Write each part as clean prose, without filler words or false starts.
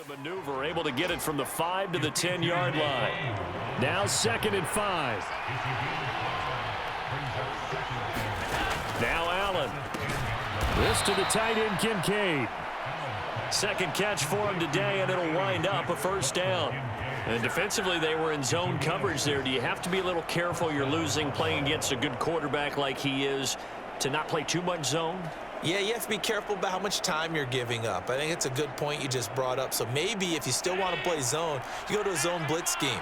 to maneuver, able to get it from the 5 to the 10-yard line. Now 2nd and 5. Now Allen. This to the tight end, Kincaid. Second catch for him today, and it'll wind up a first down. And defensively, they were in zone coverage there. Do you have to be a little careful? You're losing playing against a good quarterback like he is to not play too much zone? Yeah, you have to be careful about how much time you're giving up. I think it's a good point you just brought up. So maybe if you still want to play zone, you go to a zone blitz scheme.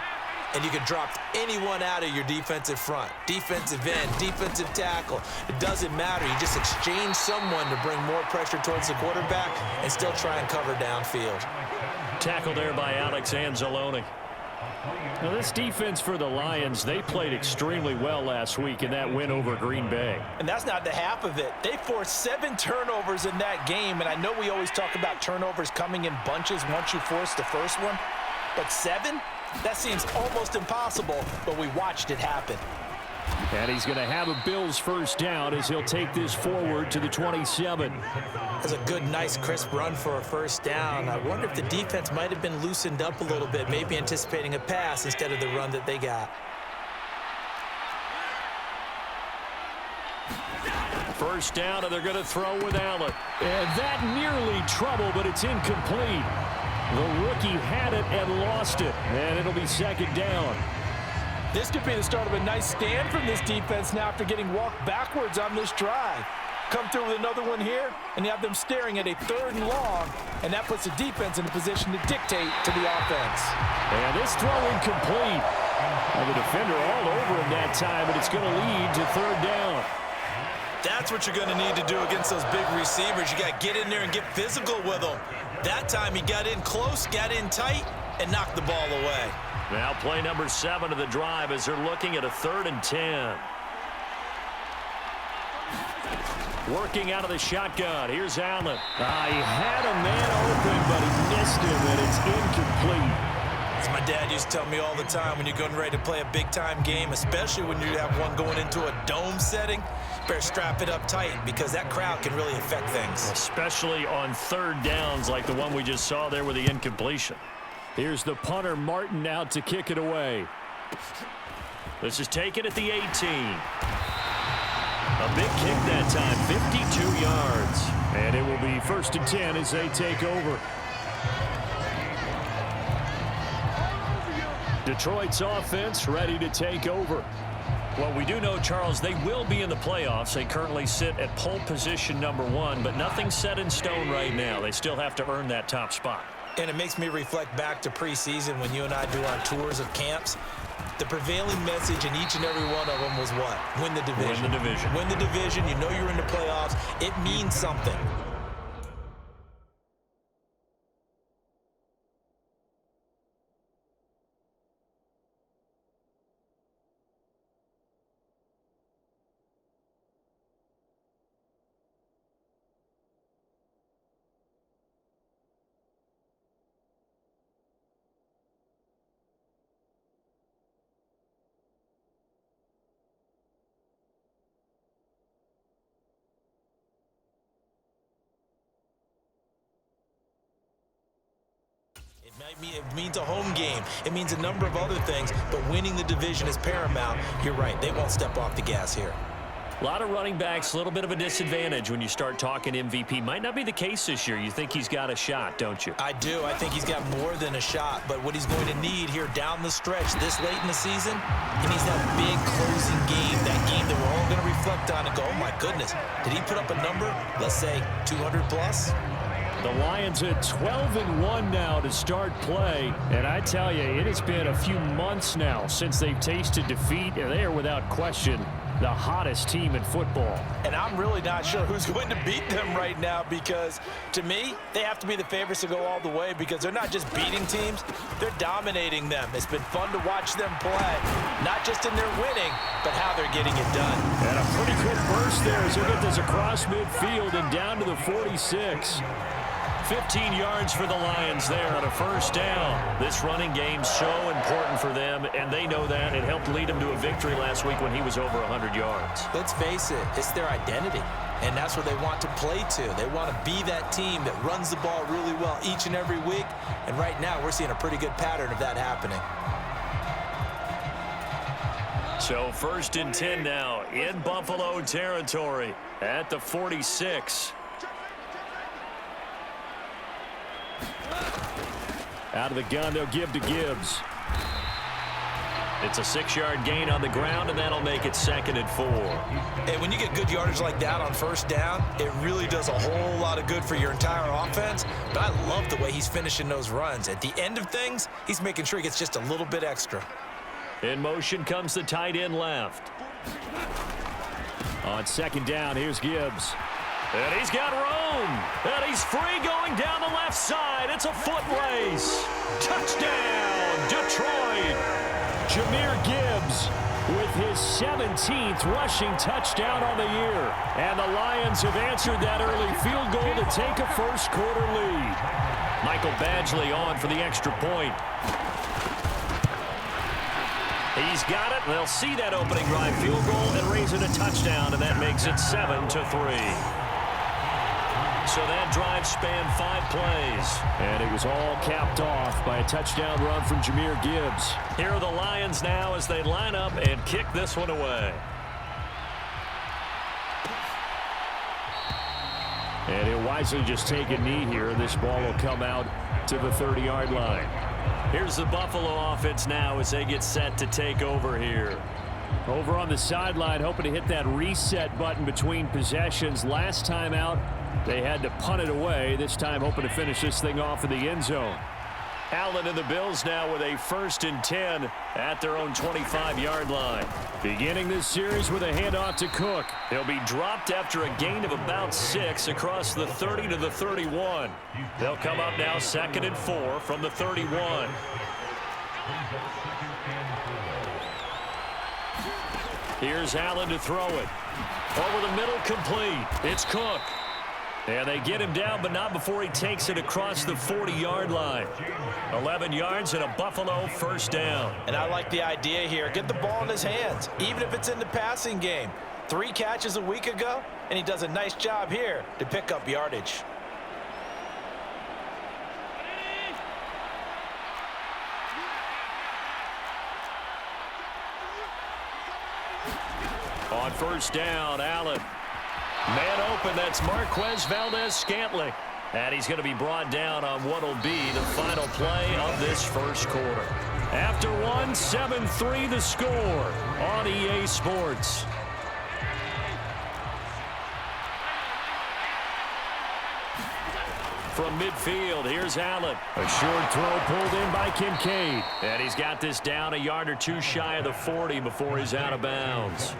And you can drop anyone out of your defensive front. Defensive end, defensive tackle. It doesn't matter. You just exchange someone to bring more pressure towards the quarterback and still try and cover downfield. Tackle there by Alex Anzalone. Now this defense for the Lions, they played extremely well last week in that win over Green Bay. And that's not the half of it. They forced 7 turnovers in that game, and I know we always talk about turnovers coming in bunches once you force the first one, but 7? That seems almost impossible, but we watched it happen. And he's going to have a Bills first down as he'll take this forward to the 27. That's a good, nice, crisp run for a first down. I wonder if the defense might have been loosened up a little bit, maybe anticipating a pass instead of the run that they got. First down, and they're going to throw with Allen. And that nearly trouble, but it's incomplete. The rookie had it and lost it, and it'll be second down. This could be the start of a nice stand from this defense now after getting walked backwards on this drive. Come through with another one here, and you have them staring at a 3rd and long, and that puts the defense in a position to dictate to the offense. And this throw incomplete. And the defender all over him that time, and it's going to lead to 3rd down. That's what you're going to need to do against those big receivers. You got to get in there and get physical with them. That time he got in close, got in tight, and knocked the ball away. Now play number 7 of the drive as they're looking at a 3rd and 10. Working out of the shotgun. Here's Allen. He had a man open, but he missed him, and it's incomplete. As my dad used to tell me all the time, when you're getting ready to play a big-time game, especially when you have one going into a dome setting, better strap it up tight because that crowd can really affect things. Especially on 3rd downs like the one we just saw there with the incompletion. Here's the punter, Martin, out to kick it away. This is taken at the 18. A big kick that time, 52 yards. And it will be 1st and 10 as they take over. Detroit's offense ready to take over. Well, we do know, Charles, they will be in the playoffs. They currently sit at pole position number 1, but nothing's set in stone right now. They still have to earn that top spot. And it makes me reflect back to preseason when you and I do our tours of camps. The prevailing message in each and every one of them was what? Win the division. Win the division. Win the division. You know you're in the playoffs. It means something. It means a home game. It means a number of other things, but winning the division is paramount. You're right. They won't step off the gas here. A lot of running backs, a little bit of a disadvantage when you start talking MVP. Might not be the case this year. You think he's got a shot, don't you? I do. I think he's got more than a shot, but what he's going to need here down the stretch this late in the season, he needs that big closing game, that game that we're all going to reflect on and go, oh my goodness, did he put up a number, let's say 200 plus? The Lions at 12-1 now to start play. And I tell you, it has been a few months now since they've tasted defeat, and they are without question the hottest team in football. And I'm really not sure who's going to beat them right now because, to me, they have to be the favorites to go all the way because they're not just beating teams, they're dominating them. It's been fun to watch them play, not just in their winning, but how they're getting it done. And a pretty quick burst there as they get this across midfield and down to the 46. 15 yards for the Lions there on a first down. This running game so important for them, and they know that. It helped lead them to a victory last week when he was over 100 yards. Let's face it, it's their identity. and that's where they want to play to. They want to be that team that runs the ball really well each and every week, and right now we're seeing a pretty good pattern of that happening. So 1st and 10 now in Buffalo territory at the 46. Out of the gun, they'll give to Gibbs. It's a 6-yard gain on the ground, and that'll make it 2nd and 4. And when you get good yardage like that on 1st down, it really does a whole lot of good for your entire offense. But I love the way he's finishing those runs. At the end of things, he's making sure he gets just a little bit extra. In motion comes the tight end left. On 2nd down, here's Gibbs. And he's got room. And he's free going down the left side. It's a foot race. Touchdown, Detroit. Jahmyr Gibbs with his 17th rushing touchdown on the year. And the Lions have answered that early field goal to take a first-quarter lead. Michael Badgley on for the extra point. He's got it. They'll see that opening drive field goal and raise it a touchdown, and that makes it 7-3. So that drive spanned 5 plays. And it was all capped off by a touchdown run from Jahmyr Gibbs. Here are the Lions now as they line up and kick this one away. And he'll wisely just take a knee here, and this ball will come out to the 30-yard line. Here's the Buffalo offense now as they get set to take over here. Over on the sideline, hoping to hit that reset button between possessions. Last time out, they had to punt it away. This time hoping to finish this thing off in the end zone. Allen and the Bills now with a 1st and 10 at their own 25-yard line. Beginning this series with a handoff to Cook. He'll be dropped after a gain of about 6 across the 30 to the 31. They'll come up now 2nd and 4 from the 31. Here's Allen to throw it. Over the middle, complete. It's Cook. And they get him down, but not before he takes it across the 40-yard line. 11 yards and a Buffalo 1st down. And I like the idea here. Get the ball in his hands, even if it's in the passing game. 3 catches a week ago, and he does a nice job here to pick up yardage. On 1st down, Allen. Man open, that's Marquez Valdez-Scantling. And he's going to be brought down on what will be the final play of this 1st quarter. After 1, 7-3 the score on EA Sports. From midfield, here's Allen. A short throw pulled in by Kincaid. And he's got this down a yard or 2 shy of the 40 before he's out of bounds.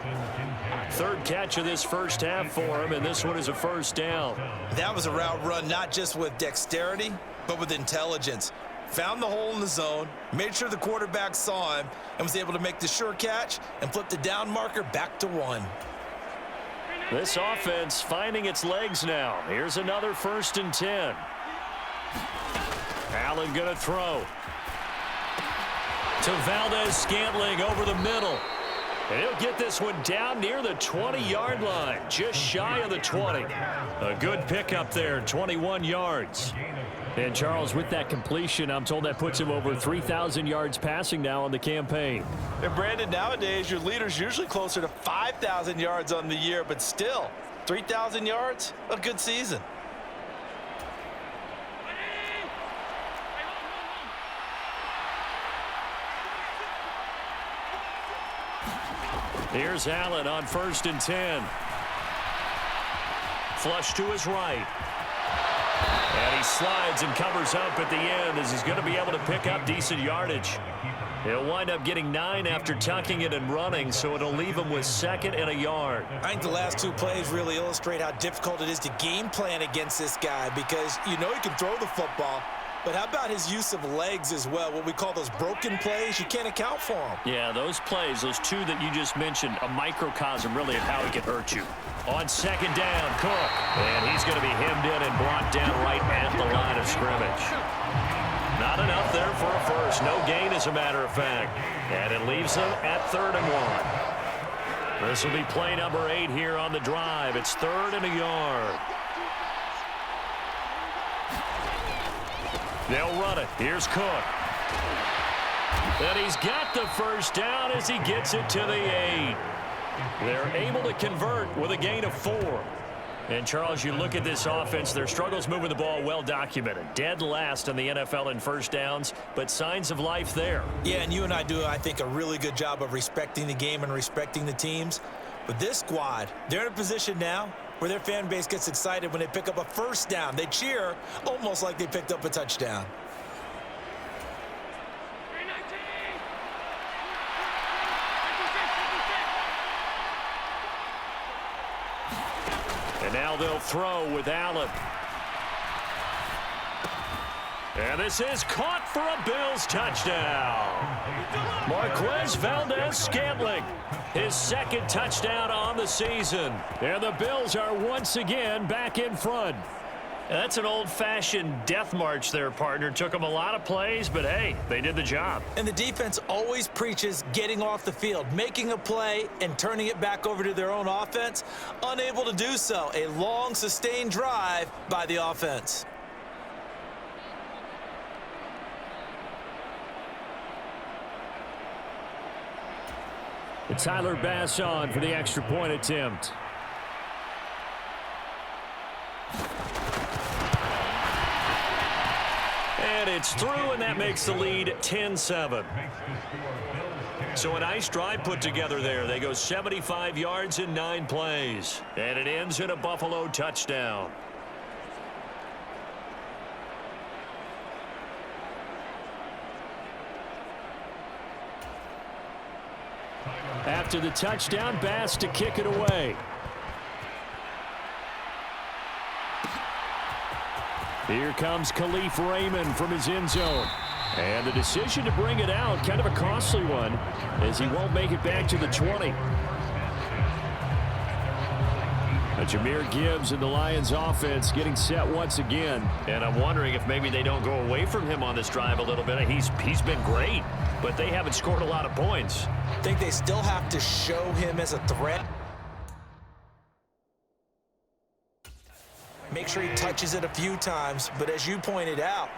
3rd catch of this 1st half for him, and this one is a 1st down. That was a route run not just with dexterity, but with intelligence. Found the hole in the zone, made sure the quarterback saw him, and was able to make the sure catch and flip the down marker back to 1. This offense finding its legs now. Here's another 1st and 10. Allen going to throw. To Valdez-Scantling over the middle. And he'll get this one down near the 20-yard line, just shy of the 20. A good pickup there, 21 yards. And Charles, with that completion, I'm told that puts him over 3,000 yards passing now on the campaign. And Brandon, nowadays your leader's usually closer to 5,000 yards on the year, but still, 3,000 yards, a good season. Here's Allen on 1st and 10. Flush to his right. And he slides and covers up at the end as he's going to be able to pick up decent yardage. He'll wind up getting 9 after tucking it and running, so it'll leave him with 2nd and a yard. I think the last 2 plays really illustrate how difficult it is to game plan against this guy because you know he can throw the football, but how about his use of legs as well, what we call those broken plays? You can't account for them. Yeah, those plays, those 2 that you just mentioned, a microcosm really of how he can hurt you. On 2nd down, Cook. And he's going to be hemmed in and brought down right at the line of scrimmage. Not enough there for a first. No gain, as a matter of fact. And it leaves them at 3rd and 1. This will be play number 8 here on the drive. It's 3rd and a yard. They'll run it. Here's Cook. And he's got the first down as he gets it to the 8. They're able to convert with a gain of 4. And, Charles, you look at this offense, their struggles moving the ball well documented. Dead last in the NFL in first downs, but signs of life there. Yeah, and you and I do, I think, a really good job of respecting the game and respecting the teams. But this squad, they're in a position now where their fan base gets excited when they pick up a first down. They cheer almost like they picked up a touchdown. And now they'll throw with Allen. And this is caught for a Bills touchdown. Marquez Valdez-Scantling, his 2nd touchdown on the season. And the Bills are once again back in front. That's an old-fashioned death march there, partner. Took them a lot of plays, but, hey, they did the job. And the defense always preaches getting off the field, making a play, and turning it back over to their own offense. Unable to do so. A long, sustained drive by the offense. Tyler Bass on for the extra point attempt. And it's through, and that makes the lead 10-7. So a nice drive put together there. They go 75 yards in 9 plays. And it ends in a Buffalo touchdown. After the touchdown, Bass to kick it away. Here comes Khalif Raymond from his end zone. And the decision to bring it out, kind of a costly one, as he won't make it back to the 20. Jahmyr Gibbs and the Lions offense getting set once again. And I'm wondering if maybe they don't go away from him on this drive a little bit. He's been great, but they haven't scored a lot of points. I think they still have to show him as a threat. Make sure he touches it a few times, but as you pointed out,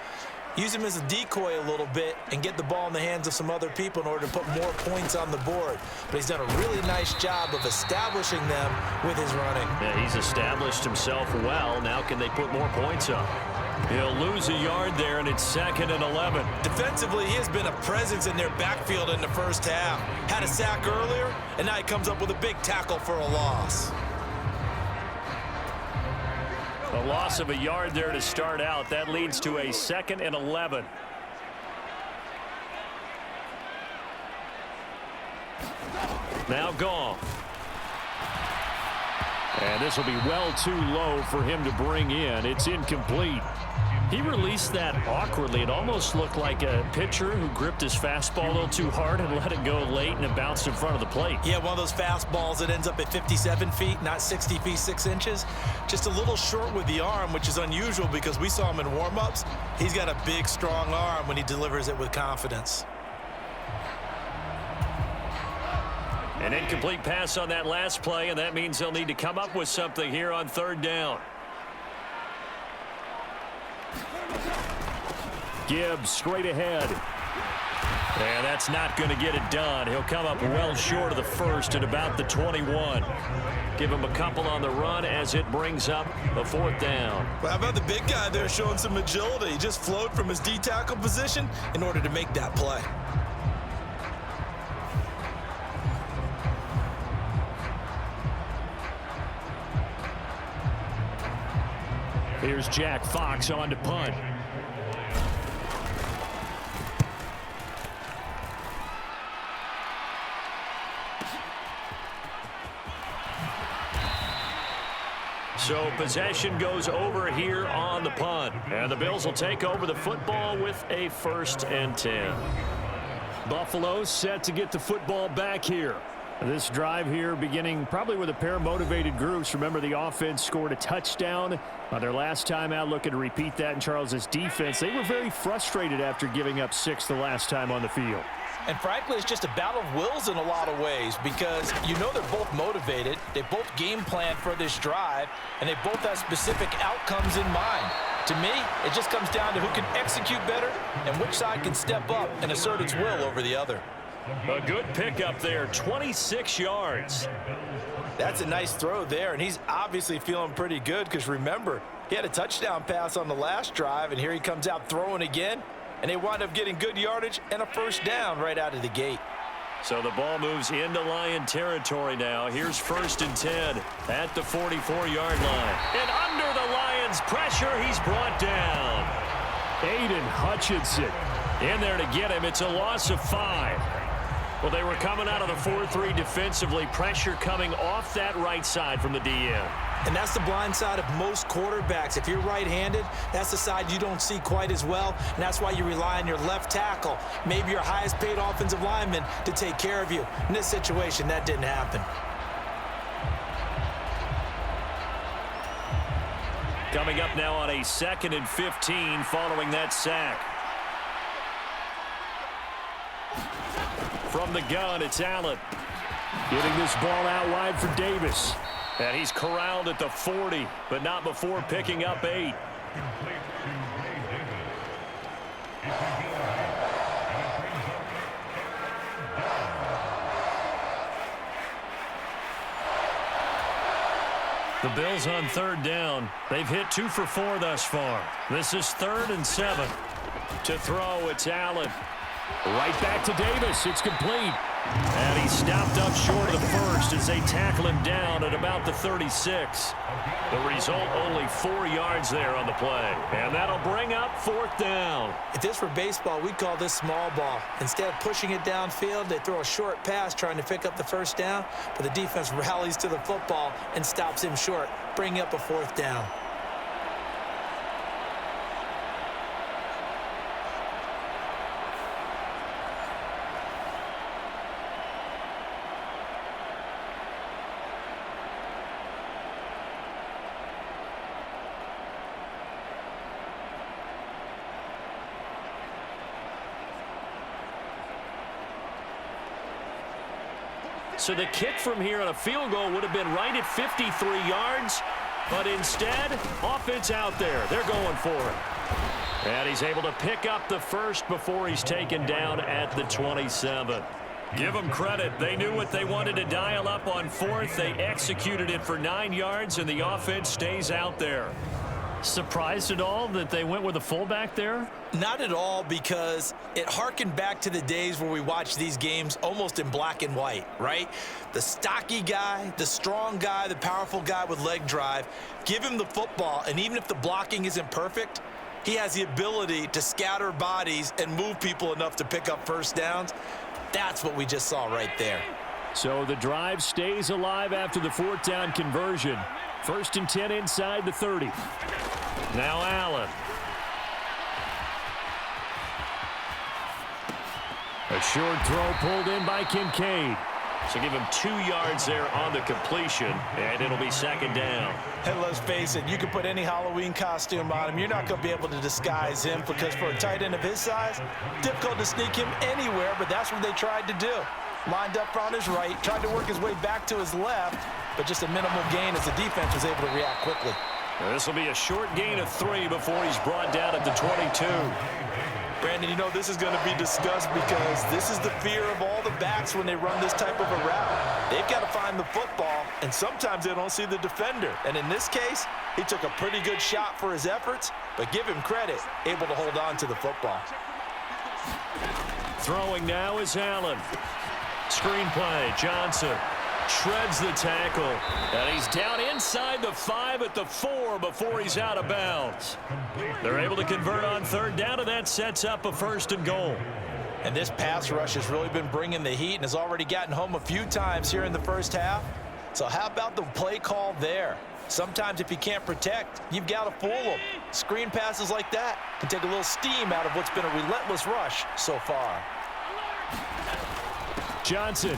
use him as a decoy a little bit and get the ball in the hands of some other people in order to put more points on the board. But he's done a really nice job of establishing them with his running. Yeah, he's established himself well. Now can they put more points up? He'll lose a yard there, and it's 2nd and 11. Defensively, he has been a presence in their backfield in the first half. Had a sack earlier, and now he comes up with a big tackle for a loss. A loss of a yard there to start out. That leads to a 2nd and 11. Now gone. And this will be well too low for him to bring in. It's incomplete. He released that awkwardly. It almost looked like a pitcher who gripped his fastball a little too hard and let it go late, and it bounced in front of the plate. Yeah, one of those fastballs that ends up at 57 feet, not 60 feet, 6 inches. Just a little short with the arm, which is unusual because we saw him in warm-ups. He's got a big, strong arm when he delivers it with confidence. An incomplete pass on that last play, and that means they'll need to come up with something here on 3rd down. Gibbs straight ahead. And that's not going to get it done. He'll come up well short of the 1st at about the 21. Give him a couple on the run as it brings up a 4th down. Well, how about the big guy there showing some agility? He just flowed from his D-tackle position in order to make that play. Here's Jack Fox on to punt. So possession goes over here on the punt. And the Bills will take over the football with a 1st and 10. Buffalo set to get the football back here. This drive here beginning probably with a pair of motivated groups. Remember, the offense scored a touchdown on their last time out, looking to repeat that in Charles's defense. They were very frustrated after giving up 6 the last time on the field. And frankly, it's just a battle of wills in a lot of ways because you know they're both motivated, they both game plan for this drive, and they both have specific outcomes in mind. To me, it just comes down to who can execute better and which side can step up and assert its will over the other. A good pickup there, 26 yards. That's a nice throw there, and he's obviously feeling pretty good because remember, he had a touchdown pass on the last drive, and here he comes out throwing again, and they wind up getting good yardage and a first down right out of the gate. So the ball moves into Lion territory now. Here's 1st and 10 at the 44-yard line. And under the Lions' pressure, he's brought down. Aiden Hutchinson In there to get him. It's a loss of 5. Well, they were coming out of the 4-3 defensively. Pressure coming off that right side from the DN. And that's the blind side of most quarterbacks. If you're right-handed, that's the side you don't see quite as well, and that's why you rely on your left tackle, maybe your highest-paid offensive lineman, to take care of you. In this situation, that didn't happen. Coming up now on a 2nd and 15 following that sack. From the gun, it's Allen. Getting this ball out wide for Davis. And he's corralled at the 40, but not before picking up 8. The Bills on 3rd down. They've hit 2 for 4 thus far. This is 3rd and 7. To throw, it's Allen. Right back to Davis. It's complete. And he stopped up short of the first as they tackle him down at about the 36. The result, only 4 yards there on the play. And that'll bring up 4th down. If this were baseball, we'd call this small ball. Instead of pushing it downfield, they throw a short pass trying to pick up the first down, but the defense rallies to the football and stops him short, bringing up a 4th down. So the kick from here on a field goal would have been right at 53 yards, but instead, offense out there. They're going for it. And he's able to pick up the first before he's taken down at the 27. Give them credit. They knew what they wanted to dial up on 4th. They executed it for 9 yards, and the offense stays out there. Surprised at all that they went with a fullback there? Not at all, because it harkened back to the days where we watched these games almost in black and white, right? The stocky guy, the strong guy, the powerful guy with leg drive, give him the football, and even if the blocking isn't perfect, he has the ability to scatter bodies and move people enough to pick up first downs. That's what we just saw right there. So the drive stays alive after the 4th down conversion. 1st and 10 inside the 30. Now Allen. A short throw pulled in by Kincaid. So give him 2 yards there on the completion, and it'll be 2nd down. And let's face it, you can put any Halloween costume on him. You're not going to be able to disguise him because for a tight end of his size, difficult to sneak him anywhere, but that's what they tried to do. Lined up on his right, tried to work his way back to his left, but just a minimal gain as the defense was able to react quickly. This will be a short gain of 3 before he's brought down at the 22. Brandon, you know this is going to be discussed because this is the fear of all the backs when they run this type of a route. They've got to find the football, and sometimes they don't see the defender. And in this case, he took a pretty good shot for his efforts, but give him credit, able to hold on to the football. Throwing now is Allen. Screen play, Johnson shreds the tackle, and he's down inside the 5 at the 4 before he's out of bounds. They're able to convert on 3rd down, and that sets up a 1st and goal. And this pass rush has really been bringing the heat and has already gotten home a few times here in the first half. So how about the play call there? Sometimes if you can't protect, you've got to fool them. Screen passes like that can take a little steam out of what's been a relentless rush so far. Johnson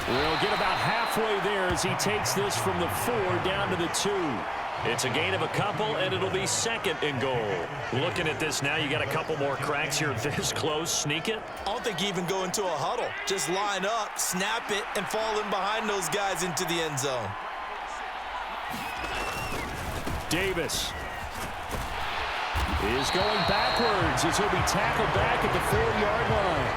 will get about halfway there as he takes this from the 4 down to the 2. It's a gain of a couple, and it'll be second and goal. Looking at this now, you got a couple more cracks here this close. Sneak it? I don't think you even go into a huddle. Just line up, snap it, and fall in behind those guys into the end zone. Davis is going backwards as he'll be tackled back at the 4-yard line.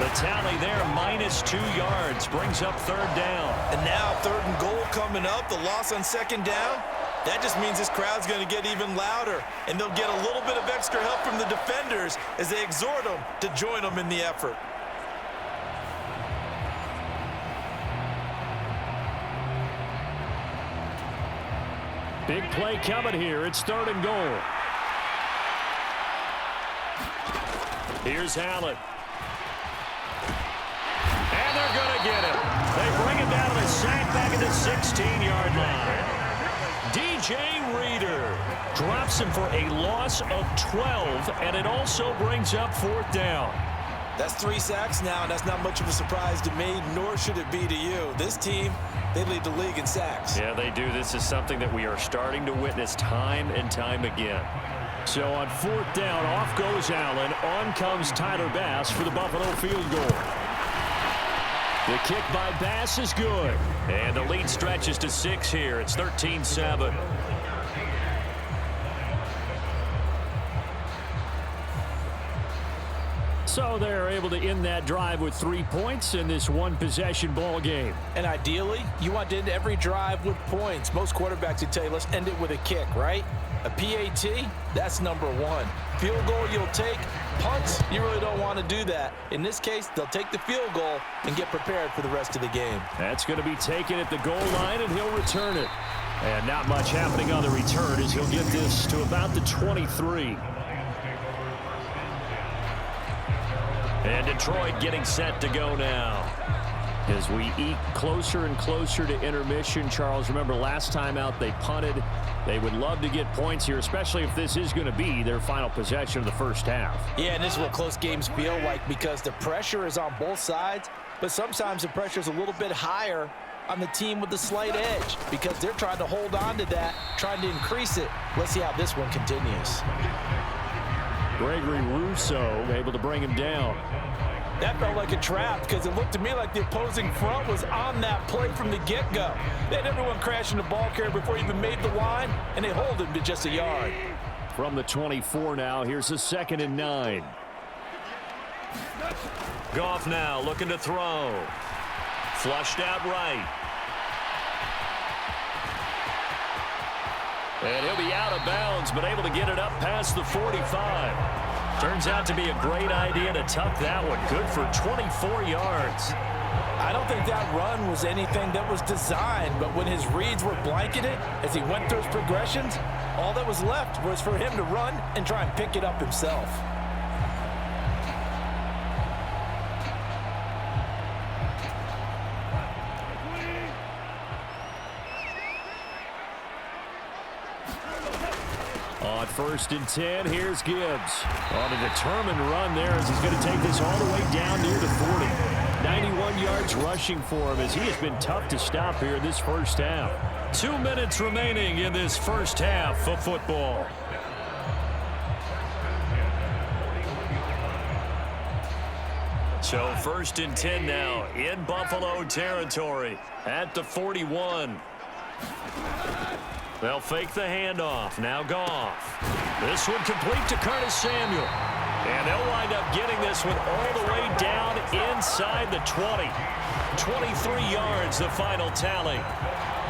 The tally there, -2 yards, brings up third down. And now third and goal coming up, the loss on second down. That just means this crowd's going to get even louder, and they'll get a little bit of extra help from the defenders as they exhort them to join them in the effort. Big play coming here. It's third and goal. Here's Allen. And they're going to get him. They bring him down to the sack back at the 16-yard line. DJ Reader drops him for a loss of 12, and it also brings up fourth down. That's 3 sacks now, and that's not much of a surprise to me, nor should it be to you. This team, they lead the league in sacks. Yeah, they do. This is something that we are starting to witness time and time again. So on fourth down, off goes Allen. On comes Tyler Bass for the Buffalo field goal. The kick by Bass is good. And the lead stretches to 6 here. It's 13-7. So they're able to end that drive with 3 points in this one-possession ball game. And ideally, you want to end every drive with points. Most quarterbacks would tell you, let's end it with a kick, right? A PAT, that's number 1. Field goal you'll take. Punts, you really don't want to do that. In this case, they'll take the field goal and get prepared for the rest of the game. That's going to be taken at the goal line, and he'll return it. And not much happening on the return as he'll get this to about the 23. And Detroit getting set to go now. As we eke closer and closer to intermission, Charles, remember last time out they punted. They would love to get points here, especially if this is going to be their final possession of the first half. Yeah, and this is what close games feel like because the pressure is on both sides, but sometimes the pressure is a little bit higher on the team with the slight edge because they're trying to hold on to that, trying to increase it. Let's see how this one continues. Gregory Rousseau able to bring him down. That felt like a trap because it looked to me like the opposing front was on that play from the get-go. They had everyone crashing the ball carrier before he even made the line, and they hold him to just a yard. From the 24 now, here's a 2nd and 9. Goff now looking to throw. Flushed out right. And he'll be out of bounds, but able to get it up past the 45. Turns out to be a great idea to tuck that one. Good for 24 yards. I don't think that run was anything that was designed, but when his reads were blanketed, as he went through his progressions, all that was left was for him to run and try and pick it up himself. On 1st and 10, here's Gibbs. On a determined run there as he's going to take this all the way down near the 40. 91 yards rushing for him as he has been tough to stop here in this first half. 2 minutes remaining in this first half of football. So 1st and 10 now in Buffalo territory at the 41. They'll fake the handoff. Now Goff. This one complete to Curtis Samuel. And they'll wind up getting this one all the way down inside the 20. 23 yards, the final tally.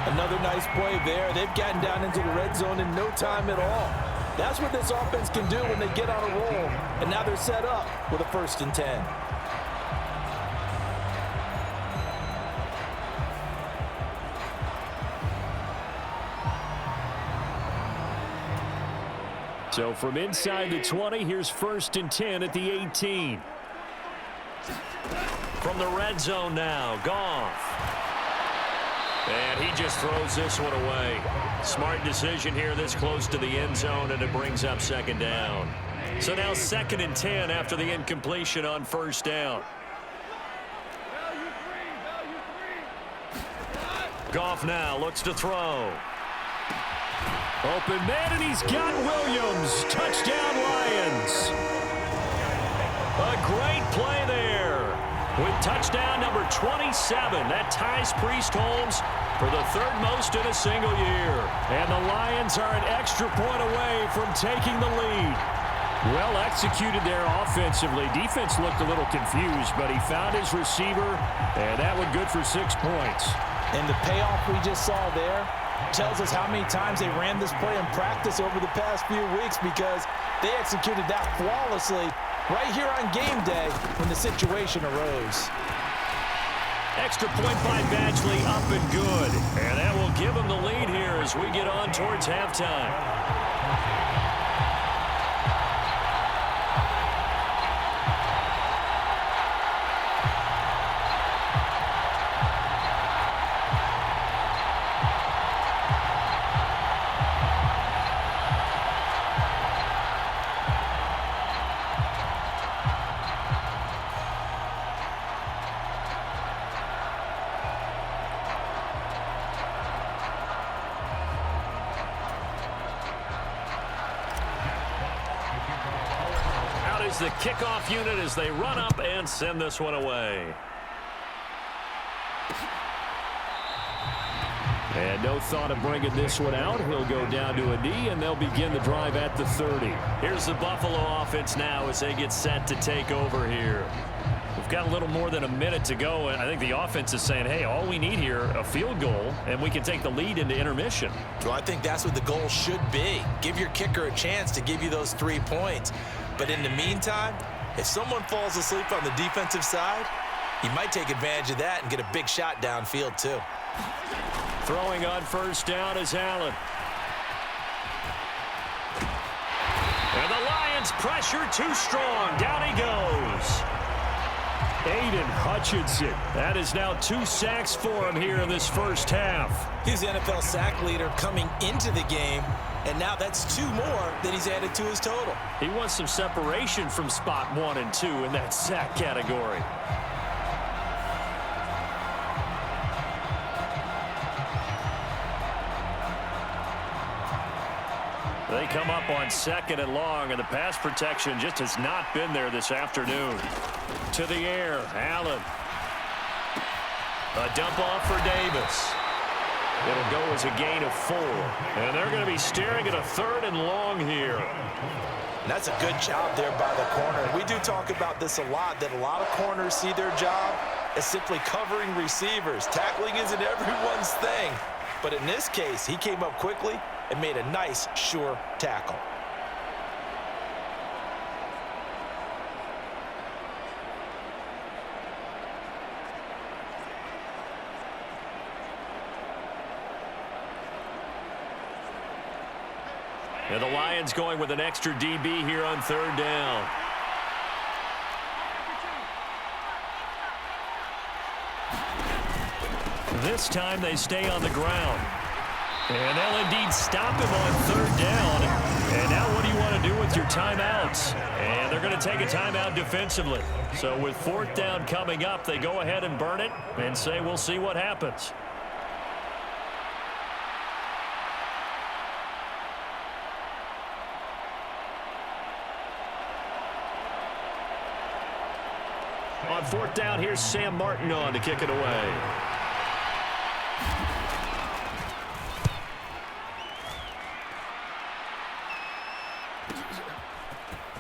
Another nice play there. They've gotten down into the red zone in no time at all. That's what this offense can do when they get on a roll. And now they're set up with a 1st and 10. So from inside the 20, here's 1st and 10 at the 18. From the red zone now, Goff. And he just throws this one away. Smart decision here this close to the end zone, and it brings up 2nd down. So now 2nd and 10 after the incompletion on 1st down. Goff now looks to throw. Open man, and he's got Williams. Touchdown, Lions. A great play there. With touchdown number 27, that ties Priest Holmes for the third most in a single year. And the Lions are an extra point away from taking the lead. Well executed there offensively. Defense looked a little confused, but he found his receiver, and that one good for 6 points. And the payoff we just saw there tells us how many times they ran this play in practice over the past few weeks, because they executed that flawlessly right here on game day when the situation arose. Extra point by Badgley, up and good. And that will give them the lead here as we get on towards halftime. The kickoff unit as they run up and send this one away. And no thought of bringing this one out. He'll go down to a knee, and they'll begin the drive at the 30. Here's the Buffalo offense now as they get set to take over here. We've got a little more than a minute to go, and I think the offense is saying, hey, all we need here, a field goal, and we can take the lead into intermission. Well, I think that's what the goal should be. Give your kicker a chance to give you those 3 points. But in the meantime, if someone falls asleep on the defensive side, you might take advantage of that and get a big shot downfield too. Throwing on first down is Allen. And the Lions pressure too strong. Down he goes. Aiden Hutchinson. That is now 2 sacks for him here in this first half. He's the NFL sack leader coming into the game, and now that's 2 more than he's added to his total. He wants some separation from spot 1 and 2 in that sack category. They come up on 2nd and long, and the pass protection just has not been there this afternoon. To the air, Allen. A dump off for Davis. It'll go as a gain of 4. And they're going to be staring at a 3rd and long here. And that's a good job there by the corner. We do talk about this a lot, that a lot of corners see their job as simply covering receivers. Tackling isn't everyone's thing. But in this case, he came up quickly and made a nice, sure tackle. And the Lions going with an extra DB here on 3rd down. This time they stay on the ground. And they'll indeed stop him on 3rd down. And now what do you want to do with your timeouts? And they're going to take a timeout defensively. So with 4th down coming up, they go ahead and burn it and say we'll see what happens. On 4th down, here's Sam Martin on to kick it away.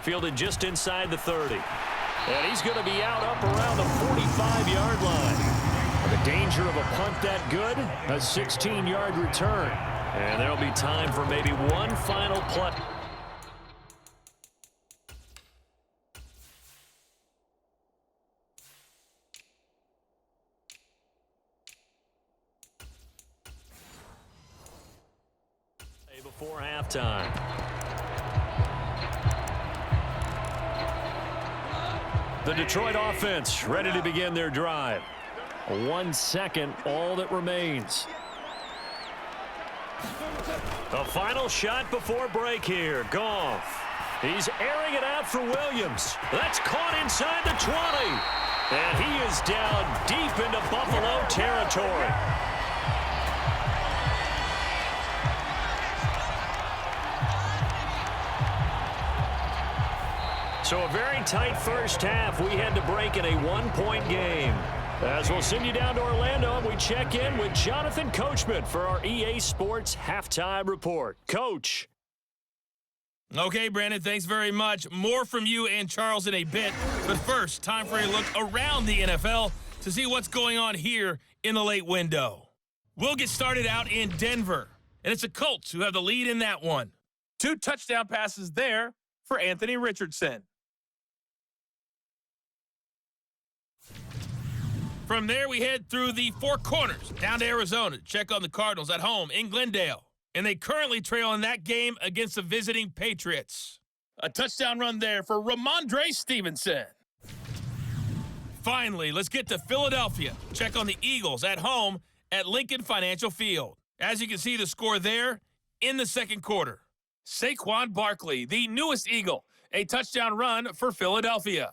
Fielded just inside the 30. And he's going to be out up around the 45-yard line. The danger of a punt that good, a 16-yard return. And there'll be time for maybe one final play. Before halftime. The Detroit offense ready to begin their drive. 1 second, all that remains. The final shot before break here. Goff. He's airing it out for Williams. That's caught inside the 20. And he is down deep into Buffalo territory. So a very tight first half. We had to break in a one-point game. As we'll send you down to Orlando, and we check in with Jonathan Coachman for our EA Sports Halftime Report. Coach. Okay, Brandon, thanks very much. More from you and Charles in a bit. But first, time for a look around the NFL to see what's going on here in the late window. We'll get started out in Denver, and it's the Colts who have the lead in that one. 2 touchdown passes there for Anthony Richardson. From there, we head through the Four Corners down to Arizona to check on the Cardinals at home in Glendale. And they currently trail in that game against the visiting Patriots. A touchdown run there for Ramondre Stevenson. Finally, let's get to Philadelphia. Check on the Eagles at home at Lincoln Financial Field. As you can see the score there in the second quarter. Saquon Barkley, the newest Eagle, a touchdown run for Philadelphia.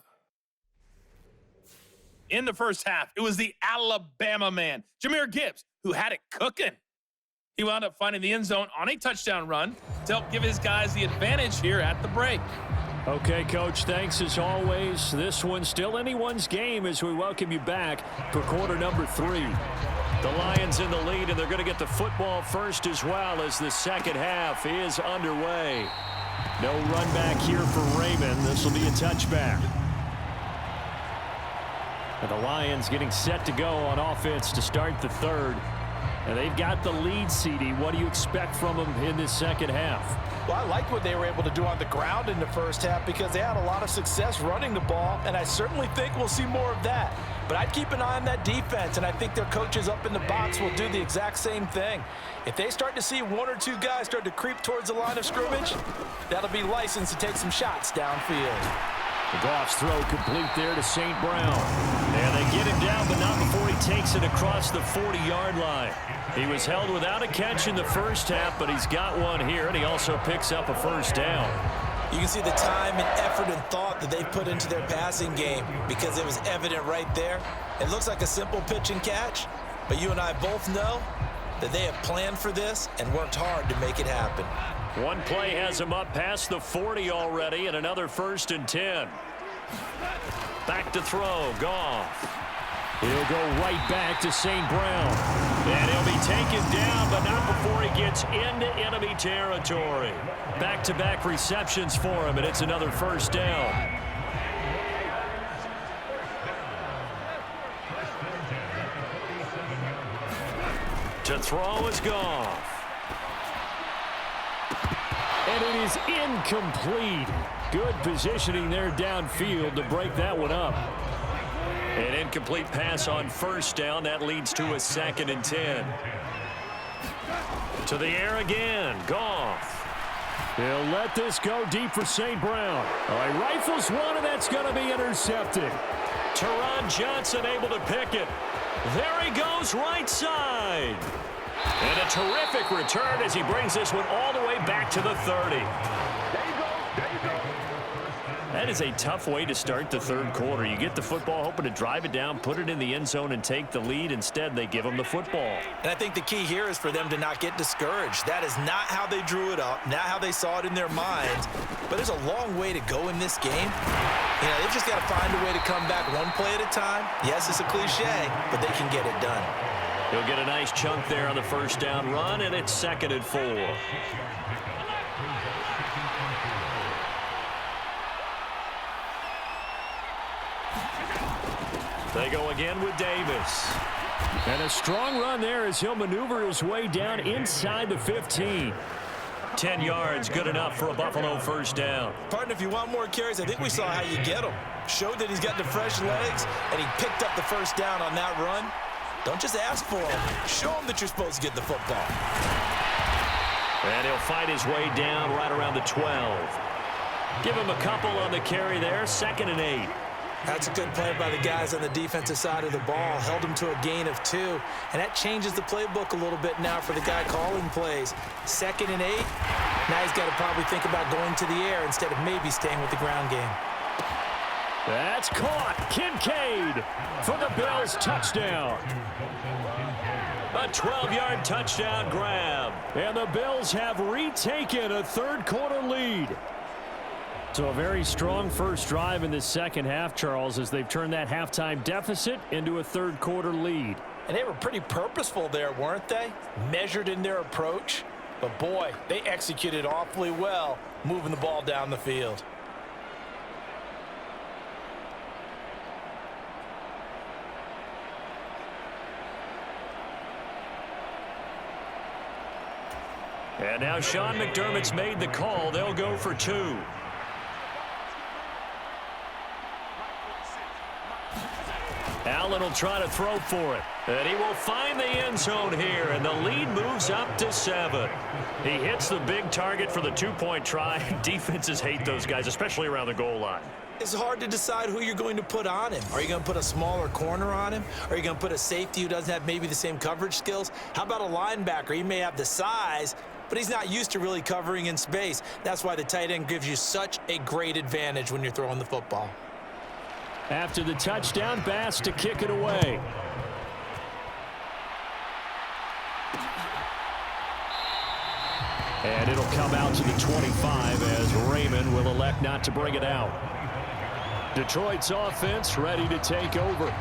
In the first half, it was the Alabama man, Jahmyr Gibbs, who had it cooking. He wound up finding the end zone on a touchdown run to help give his guys the advantage here at the break. Okay, Coach, thanks as always. This one's still anyone's game as we welcome you back for quarter number 3. The Lions in the lead, and they're going to get the football first as well as the second half is underway. No run back here for Raymond. This will be a touchback. And the Lions getting set to go on offense to start the third. And they've got the lead, CD. What do you expect from them in this second half? Well, I like what they were able to do on the ground in the first half because they had a lot of success running the ball, and I certainly think we'll see more of that. But I'd keep an eye on that defense, and I think their coaches up in the box will do the exact same thing. If they start to see 1 or 2 guys start to creep towards the line of scrimmage, that'll be licensed to take some shots downfield. The Goff's throw complete there to St. Brown. And they get him down, but not before he takes it across the 40-yard line. He was held without a catch in the first half, but he's got one here, and he also picks up a first down. You can see the time and effort and thought that they put into their passing game because it was evident right there. It looks like a simple pitch and catch, but you and I both know that they have planned for this and worked hard to make it happen. One play has him up past the 40 already, and another 1st and 10. Back to throw, Goff. He'll go right back to St. Brown. And he'll be taken down, but not before he gets into enemy territory. Back-to-back receptions for him, and it's another first down. To throw is Goff. And it is incomplete. Good positioning there downfield to break that one up. An incomplete pass on first down. That leads to a 2nd and 10. To the air again. Goff. He'll let this go deep for St. Brown. All right, rifles one, and that's going to be intercepted. Teron Johnson able to pick it. There he goes, right side. And a terrific return as he brings this one all the way back to the 30. That is a tough way to start the third quarter. You get the football, hoping to drive it down, put it in the end zone, and take the lead. Instead, they give them the football. And I think the key here is for them to not get discouraged. That is not how they drew it up, not how they saw it in their minds. But there's a long way to go in this game. You know, they've just got to find a way to come back one play at a time. Yes, it's a cliche, but they can get it done. He'll get a nice chunk there on the first down run, and it's 2nd and 4. They go again with Davis. And a strong run there as he'll maneuver his way down inside the 15. 10 yards, good enough for a Buffalo first down. Partner, if you want more carries, I think we saw how you get them. Showed that he's got the fresh legs, and he picked up the first down on that run. Don't just ask for him. Show him that you're supposed to get the football. And he'll fight his way down right around the 12. Give him a couple on the carry there, 2nd and 8. That's a good play by the guys on the defensive side of the ball. Held him to a gain of 2. And that changes the playbook a little bit now for the guy calling plays. 2nd and 8. Now he's got to probably think about going to the air instead of maybe staying with the ground game. That's caught. Kincaid for the Bills touchdown. A 12-yard touchdown grab. And the Bills have retaken a third quarter lead. So a very strong first drive in this second half, Charles, as they've turned that halftime deficit into a third quarter lead. And they were pretty purposeful there, weren't they? Measured in their approach. But boy, they executed awfully well moving the ball down the field. And now Sean McDermott's made the call. They'll go for 2. Allen will try to throw for it. And he will find the end zone here. And the lead moves up to 7. He hits the big target for the 2-point try. Defenses hate those guys, especially around the goal line. It's hard to decide who you're going to put on him. Are you going to put a smaller corner on him? Are you going to put a safety who doesn't have maybe the same coverage skills? How about a linebacker? He may have the size, but he's not used to really covering in space. That's why the tight end gives you such a great advantage when you're throwing the football. After the touchdown, Bass to kick it away. And it'll come out to the 25 as Raymond will elect not to bring it out. Detroit's offense ready to take over.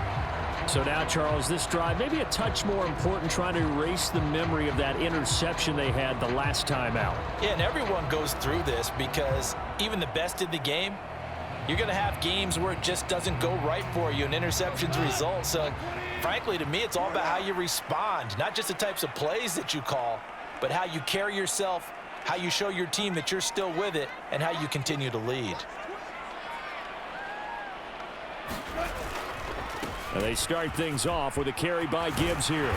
So now, Charles, this drive maybe a touch more important, trying to erase the memory of that interception they had the last time out. Yeah, and everyone goes through this because even the best in the game, you're going to have games where it just doesn't go right for you and interceptions result. So, frankly, to me, it's all about how you respond, not just the types of plays that you call, but how you carry yourself, how you show your team that you're still with it, and how you continue to lead. And they start things off with a carry by Gibbs here.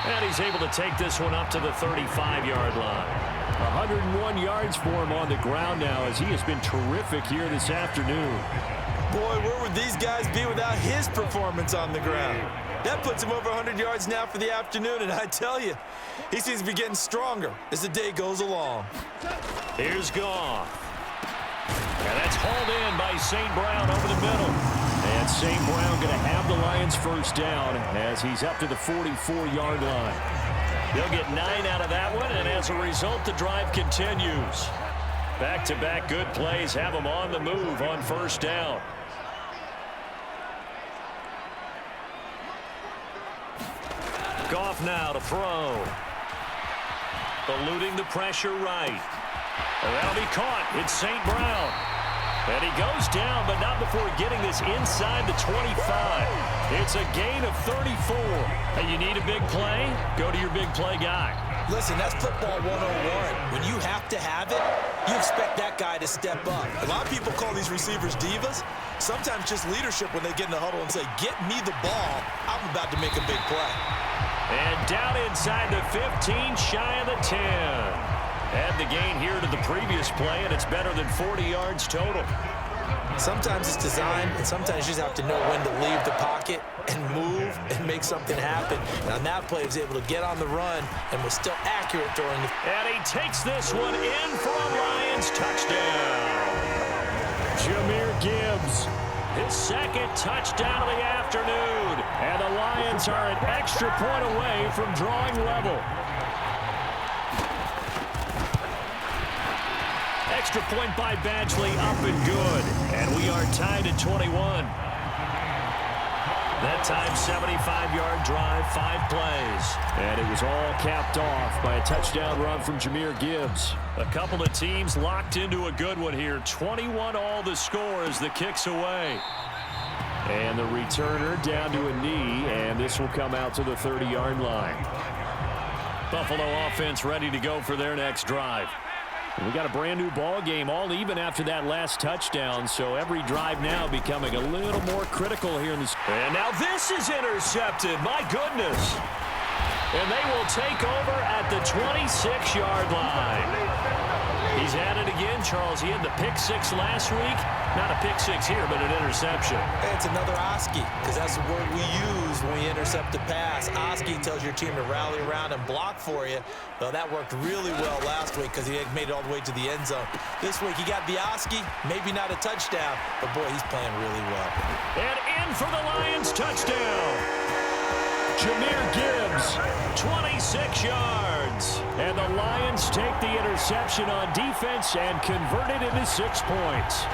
And he's able to take this one up to the 35-yard line. 101 yards for him on the ground now as he has been terrific here this afternoon. Boy, where would these guys be without his performance on the ground? That puts him over 100 yards now for the afternoon, and I tell you, he seems to be getting stronger as the day goes along. Here's Goff. And that's hauled in by St. Brown over the middle. And St. Brown going to have the Lions first down as he's up to the 44-yard line. They'll get 9 out of that one, and as a result, the drive continues. Back-to-back good plays have them on the move on first down. Goff now to throw. Eluding the pressure right. And that'll be caught. It's St. Brown. And he goes down, but not before getting this inside the 25. It's a gain of 34. And you need a big play? Go to your big play guy. Listen, that's football 101. When you have to have it, you expect that guy to step up. A lot of people call these receivers divas. Sometimes just leadership when they get in the huddle and say, get me the ball. I'm about to make a big play. And down inside the 15, shy of the 10. Add the gain here to the previous play, and it's better than 40 yards total. Sometimes it's designed, and sometimes you just have to know when to leave the pocket and move and make something happen. And on that play, he was able to get on the run and was still accurate throwing the... And he takes this one in for a Lions touchdown. Jahmyr Gibbs. His second touchdown of the afternoon. And the Lions are an extra point away from drawing level. Extra point by Badgley, up and good. And we are tied at 21. That time, 75-yard drive, 5 plays. And it was all capped off by a touchdown run from Jahmyr Gibbs. A couple of teams locked into a good one here. 21 all the score as the kick's away. And the returner down to a knee, and this will come out to the 30-yard line. Buffalo offense ready to go for their next drive. We got a brand new ball game, all even after that last touchdown, so every drive now becoming a little more critical here in this. And now this is intercepted. My goodness. And they will take over at the 26-yard line. He's at it again, Charles. He had the pick 6 last week. Not a pick 6 here, but an interception. It's another Oski, because that's the word we use when we intercept a pass. Oski tells your team to rally around and block for you. Well, that worked really well last week because he made it all the way to the end zone. This week he got the Oski, maybe not a touchdown, but boy, he's playing really well. And in for the Lions touchdown. Jahmyr Gibbs. 26 yards. And the Lions take the interception on defense and convert it into 6 points.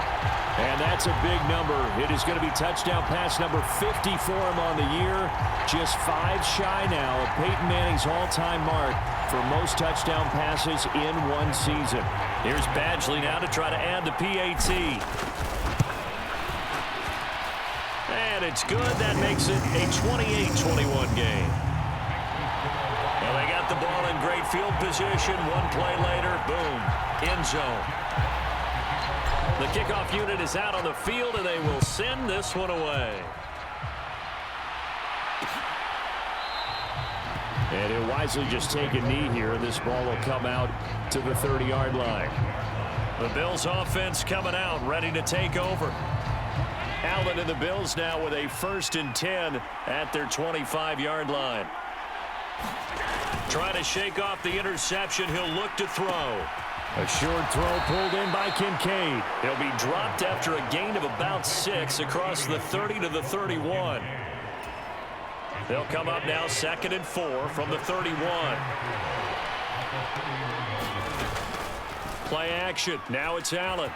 And that's a big number. It is going to be touchdown pass number 50 for him on the year. Just 5 shy now of Peyton Manning's all-time mark for most touchdown passes in one season. Here's Badgley now to try to add the PAT. And it's good. That makes it a 28-21 game. Well, they got the ball in great field position. One play later, boom, end zone. The kickoff unit is out on the field, and they will send this one away. And he'll wisely just take a knee here, and this ball will come out to the 30-yard line. The Bills offense coming out, ready to take over. Allen and the Bills now with a 1st and 10 at their 25-yard line. Trying to shake off the interception. He'll look to throw. A short throw pulled in by Kincaid. He'll be dropped after a gain of about 6 across the 30 to the 31. They'll come up now 2nd and 4 from the 31. Play action. Now it's Allen.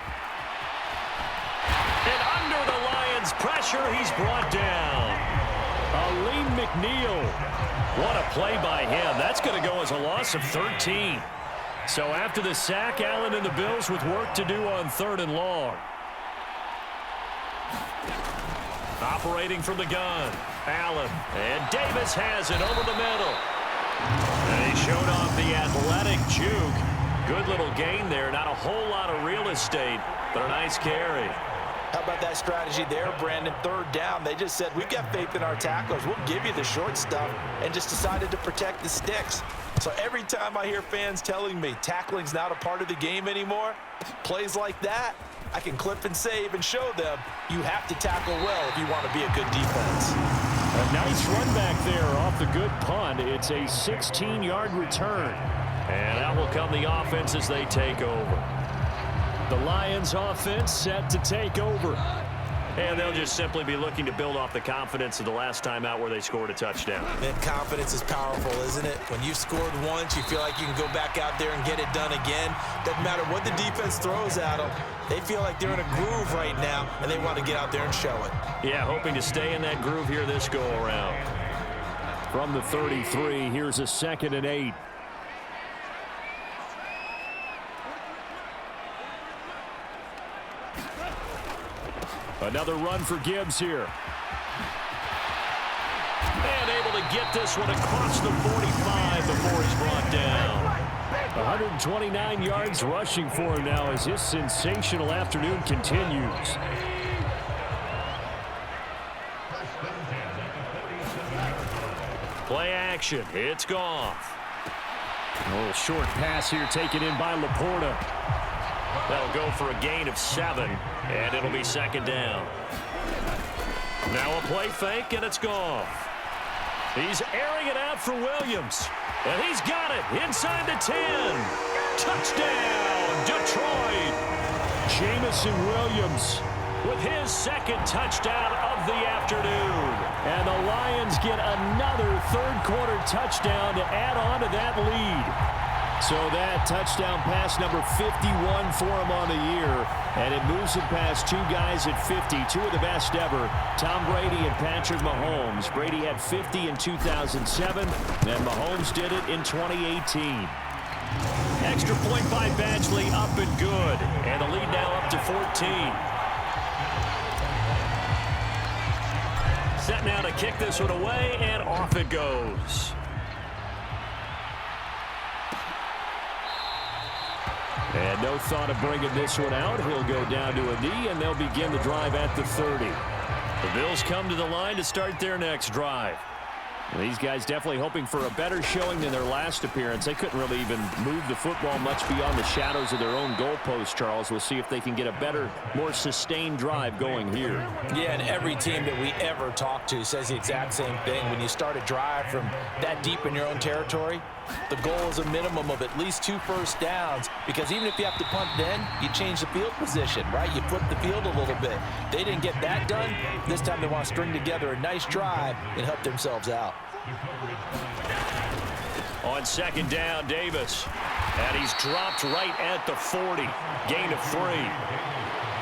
And under the Lions' pressure, he's brought down. Aleem McNeil. What a play by him. That's going to go as a loss of 13. So after the sack, Allen and the Bills with work to do on 3rd and long. Operating from the gun, Allen. And Davis has it over the middle. And he showed off the athletic juke. Good little gain there. Not a whole lot of real estate, but a nice carry. How about that strategy there, Brandon? 3rd down. They just said, we've got faith in our tacklers. We'll give you the short stuff, and just decided to protect the sticks. So every time I hear fans telling me tackling's not a part of the game anymore, plays like that, I can clip and save and show them you have to tackle well if you want to be a good defense. A nice run back there off the good punt. It's a 16-yard return. And out will come the offense as they take over. The Lions offense set to take over. And they'll just simply be looking to build off the confidence of the last time out where they scored a touchdown. Man, confidence is powerful, isn't it? When you've scored once, you feel like you can go back out there and get it done again. Doesn't matter what the defense throws at them. They feel like they're in a groove right now, and they want to get out there and show it. Yeah, hoping to stay in that groove here this go-around. From the 33, here's a 2nd and 8. Another run for Gibbs here. And able to get this one across the 45 before he's brought down. 129 yards rushing for him now as his sensational afternoon continues. Play action. It's Goff. A little short pass here taken in by Laporta. That'll go for a gain of 7, and it'll be 2nd down. Now a play fake, and it's Goff. He's airing it out for Williams, and he's got it inside the 10. Touchdown, Detroit. Jamison Williams with his 2nd touchdown of the afternoon. And the Lions get another 3rd quarter touchdown to add on to that lead. So that touchdown pass number 51 for him on the year. And it moves him past 2 guys at 50, 2 of the best ever, Tom Brady and Patrick Mahomes. Brady had 50 in 2007, and Mahomes did it in 2018. Extra point by Badgley, up and good. And the lead now up to 14. Set now to kick this one away, and off it goes. And no thought of bringing this one out. He'll go down to a knee, and they'll begin the drive at the 30. The Bills come to the line to start their next drive. These guys definitely hoping for a better showing than their last appearance. They couldn't really even move the football much beyond the shadows of their own goalpost, Charles. We'll see if they can get a better, more sustained drive going here. Yeah, and every team that we ever talk to says the exact same thing. When you start a drive from that deep in your own territory, the goal is a minimum of at least 2 first downs, because even if you have to punt then, you change the field position, right? You flip the field a little bit. They didn't get that done. This time they want to string together a nice drive and help themselves out. On second down, Davis. And he's dropped right at the 40. Gain of 3.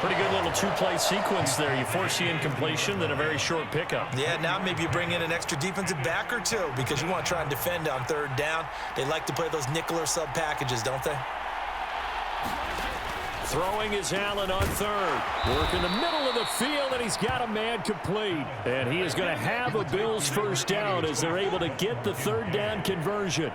Pretty good little two-play sequence there. You force the incompletion, then a very short pickup. Yeah, now maybe you bring in an extra defensive back or two because you want to try and defend on third down. They like to play those nickel or sub packages, don't they? Throwing is Allen on third. Work in the middle of the field, and he's got a man complete. And he is going to have a Bills first down as they're able to get the third down conversion.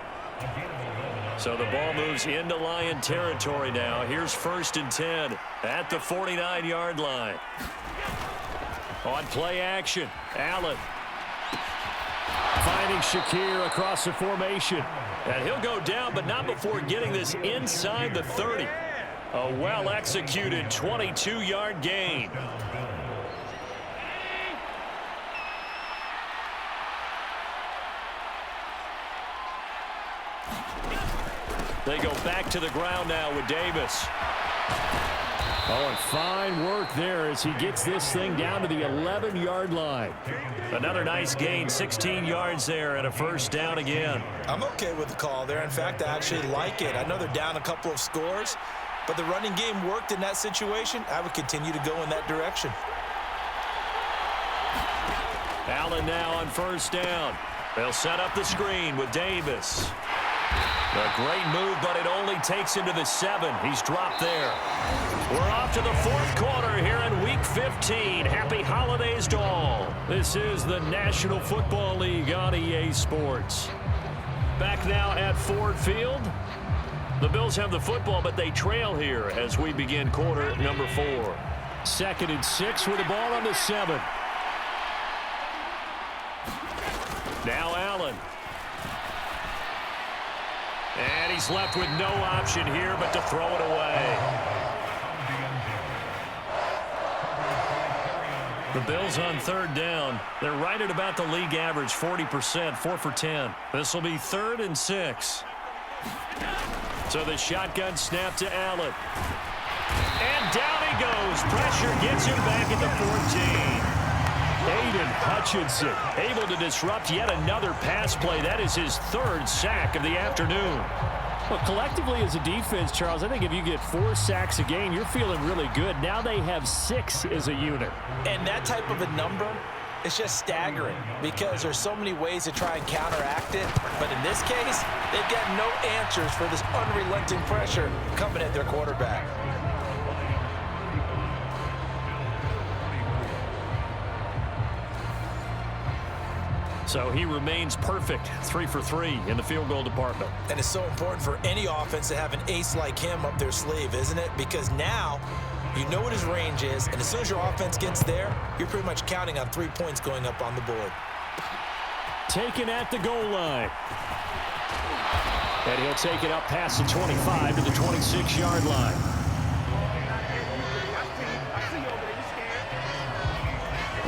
So the ball moves into Lion territory now. Here's 1st and 10 at the 49-yard line. On play action, Allen. Finding Shakir across the formation. And he'll go down, but not before getting this inside the 30. A well-executed 22-yard gain. They go back to the ground now with Davis. Oh, and fine work there as he gets this thing down to the 11-yard line. Another nice gain, 16 yards there and a first down again. I'm okay with the call there. In fact, I actually like it. I know they're down a couple of scores, but the running game worked in that situation. I would continue to go in that direction. Allen now on first down. They'll set up the screen with Davis. A great move, but it only takes him to the 7. He's dropped there. We're off to the 4th quarter here in Week 15. Happy holidays to all. This is the National Football League on EA Sports. Back now at Ford Field. The Bills have the football, but they trail here as we begin quarter number 4. 2nd and 6 with the ball on the 7. Now Allen. And he's left with no option here but to throw it away. The Bills on third down. They're right at about the league average, 40%, 4 for 10. This will be 3rd and 6. So the shotgun snap to Allen. And down he goes. Pressure gets him back at the 14. Aiden Hutchinson able to disrupt yet another pass play. That is his 3rd sack of the afternoon. Well, collectively as a defense, Charles, I think if you get 4 sacks a game, you're feeling really good. Now they have 6 as a unit. And that type of a number is just staggering because there's so many ways to try and counteract it. But in this case, they've got no answers for this unrelenting pressure coming at their quarterback. So he remains perfect, 3 for 3 in the field goal department. And it's so important for any offense to have an ace like him up their sleeve, isn't it? Because now you know what his range is, and as soon as your offense gets there, you're pretty much counting on 3 points going up on the board. Taken at the goal line. And he'll take it up past the 25 to the 26-yard line.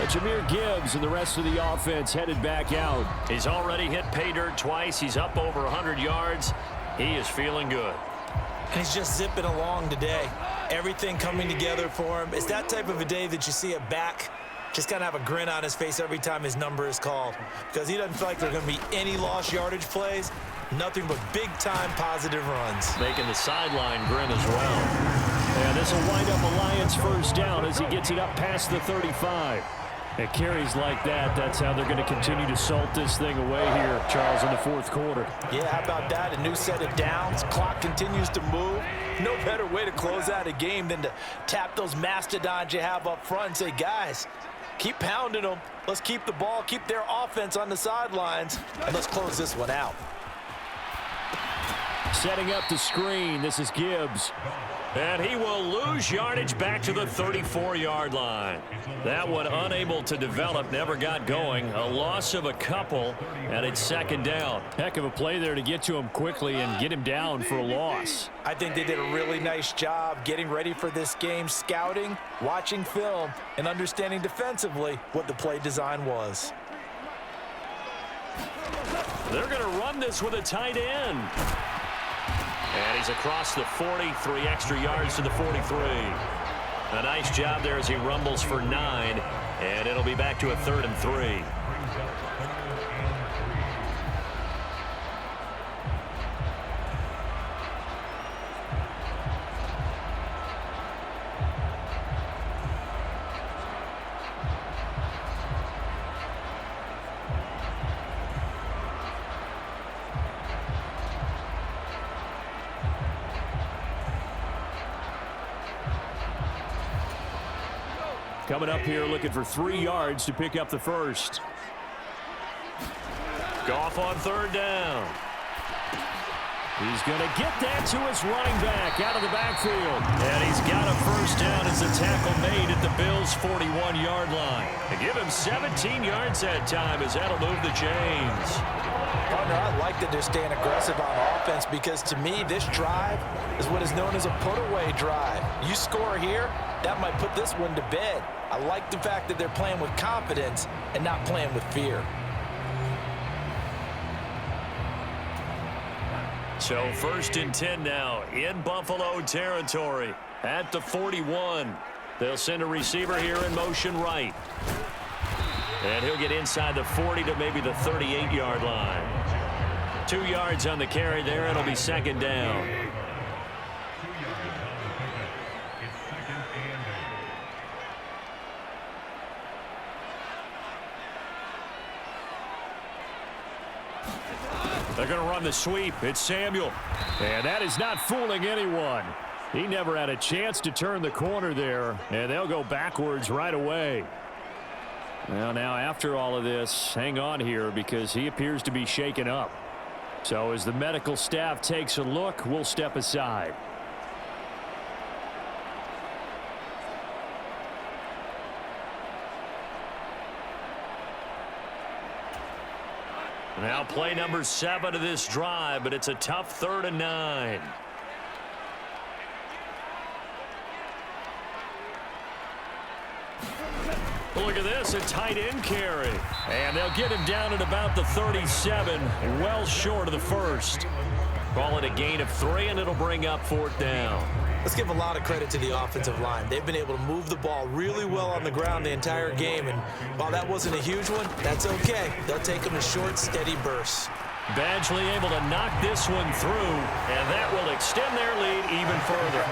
Jahmyr Gibbs and the rest of the offense headed back out. He's already hit pay dirt twice. He's up over 100 yards. He is feeling good. And he's just zipping along today. Everything coming together for him. It's that type of a day that you see a back just kind of have a grin on his face every time his number is called because he doesn't feel like there are going to be any lost yardage plays. Nothing but big-time positive runs. Making the sideline grin as well. And this will wind up a Lions first down as he gets it up past the 35. It carries like that. That's how they're going to continue to salt this thing away here, Charles, in the 4th quarter. Yeah, how about that? A new set of downs. Clock continues to move. No better way to close out a game than to tap those mastodons you have up front and say, guys, keep pounding them. Let's keep the ball, keep their offense on the sidelines, and let's close this one out. Setting up the screen. This is Gibbs. And he will lose yardage back to the 34-yard line. That one unable to develop, never got going. A loss of a couple, and it's 2nd down. Heck of a play there to get to him quickly and get him down for a loss. I think they did a really nice job getting ready for this game, scouting, watching film, and understanding defensively what the play design was. They're going to run this with a tight end. And he's across the 40, 3 extra yards to the 43. A nice job there as he rumbles for 9, and it'll be back to a 3rd and 3. coming up here looking for 3 yards to pick up the first. Goff on third down. He's going to get that to his running back out of the backfield. And he's got a first down as the tackle made at the Bills' 41-yard line. They give him 17 yards that time as that'll move the chains. Partner, I like that they're staying aggressive on offense because to me, this drive is what is known as a put-away drive. You score here, that might put this one to bed. I like the fact that they're playing with confidence and not playing with fear. So 1st and 10 now in Buffalo territory at the 41. They'll send a receiver here in motion right. And he'll get inside the 40 to maybe the 38-yard line. 2 yards on the carry there. It'll be 2nd down. They're going to run the sweep. It's Samuel. And that is not fooling anyone. He never had a chance to turn the corner there, and they'll go backwards right away. Well, now after all of this, hang on here because he appears to be shaken up. So as the medical staff takes a look, we'll step aside. Now play number 7 of this drive, but it's a tough 3rd and 9. Look at this, a tight end carry. And they'll get him down at about the 37, well short of the first. Call it a gain of 3, and it'll bring up 4th down. Let's give a lot of credit to the offensive line. They've been able to move the ball really well on the ground the entire game, and while that wasn't a huge one, that's okay. They'll take them in short, steady bursts. Badgley able to knock this one through, and that will extend their lead even further.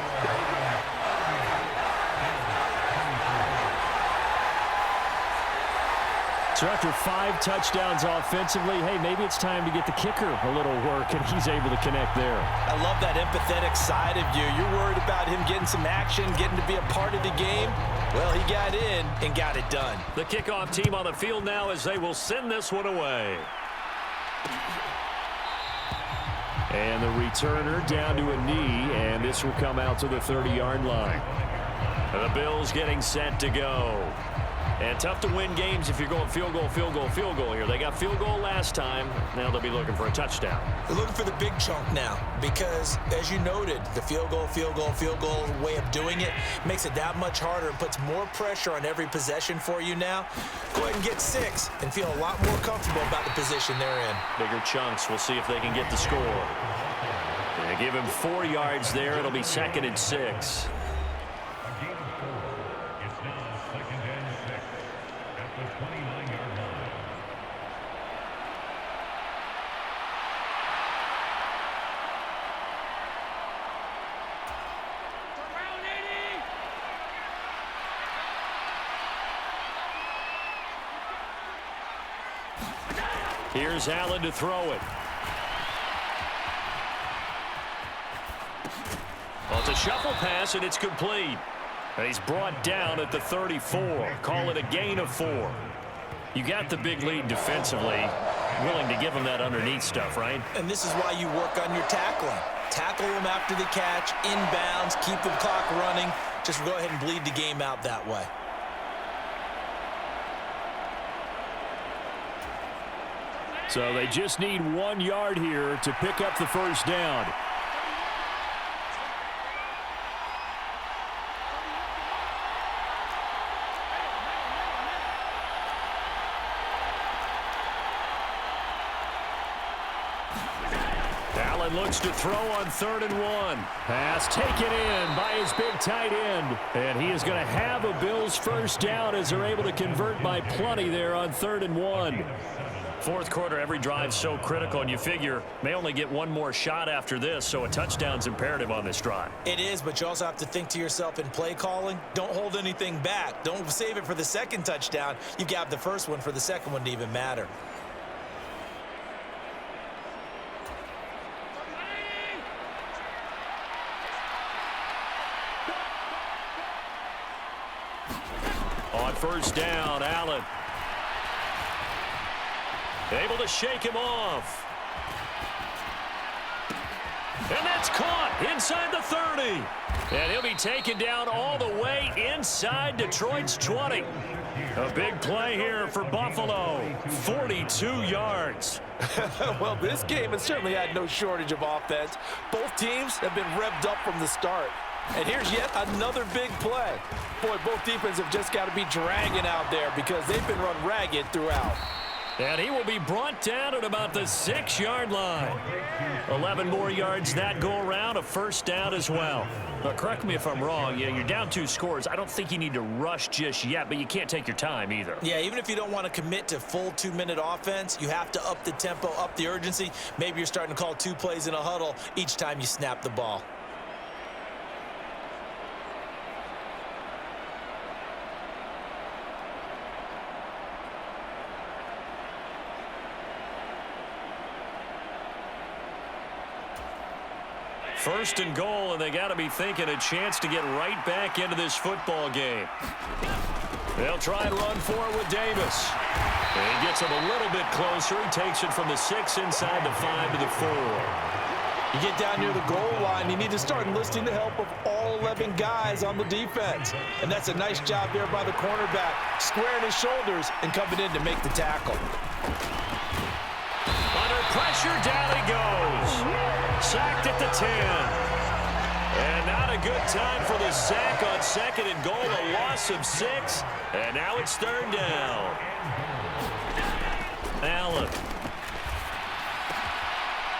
So after 5 touchdowns offensively, hey, maybe it's time to get the kicker a little work, and he's able to connect there. I love that empathetic side of you. You're worried about him getting some action, getting to be a part of the game. Well, he got in and got it done. The kickoff team on the field now as they will send this one away. And the returner down to a knee, and this will come out to the 30-yard line. The Bills getting set to go. And tough to win games if you're going field goal, field goal, field goal here. They got field goal last time. Now they'll be looking for a touchdown. They're looking for the big chunk now because, as you noted, the field goal way of doing it makes it that much harder and puts more pressure on every possession for you now. Go ahead and get 6 and feel a lot more comfortable about the position they're in. Bigger chunks. We'll see if they can get the score. They give him 4 yards there. It'll be 2nd and 6. Here's Allen to throw it. Well, it's a shuffle pass, and it's complete. He's brought down at the 34. Call it a gain of 4. You got the big lead defensively. Willing to give him that underneath stuff, right? And this is why you work on your tackling. Tackle them after the catch, inbounds, keep the clock running. Just go ahead and bleed the game out that way. So they just need 1 yard here to pick up the first down. Allen looks to throw on 3rd and 1. Pass taken in by his big tight end. And he is going to have a Bills first down as they're able to convert by plenty there on 3rd and 1. Fourth quarter, every drive so critical, and you figure may only get one more shot after this, so a touchdown's imperative on this drive. It is, but you also have to think to yourself in play calling, don't hold anything back. Don't save it for the second touchdown. You got the first one for the second one to even matter. first down. Allen able to shake him off. And that's caught inside the 30. And he'll be taken down all the way inside Detroit's 20. A big play here for Buffalo. 42 yards. Well, this game has certainly had no shortage of offense. Both teams have been revved up from the start. And here's yet another big play. Boy, both defenses have just got to be dragging out there because they've been run ragged throughout. And he will be brought down at about the 6-yard line. 11 more yards that go around, a first down as well. But correct me if I'm wrong, you're down 2 scores. I don't think you need to rush just yet, but you can't take your time either. Yeah, even if you don't want to commit to full 2-minute offense, you have to up the tempo, up the urgency. Maybe you're starting to call 2 plays in a huddle each time you snap the ball. First and goal, and they got to be thinking a chance to get right back into this football game. They'll try and run for it with Davis. And he gets him a little bit closer. He takes it from the 6 inside the 5 to the 4. You get down near the goal line, you need to start enlisting the help of all 11 guys on the defense. And that's a nice job there by the cornerback, squaring his shoulders and coming in to make the tackle. Under pressure, down he goes. Sacked at the 10. And not a good time for the sack on 2nd and goal. A loss of 6. And now it's 3rd down. Allen.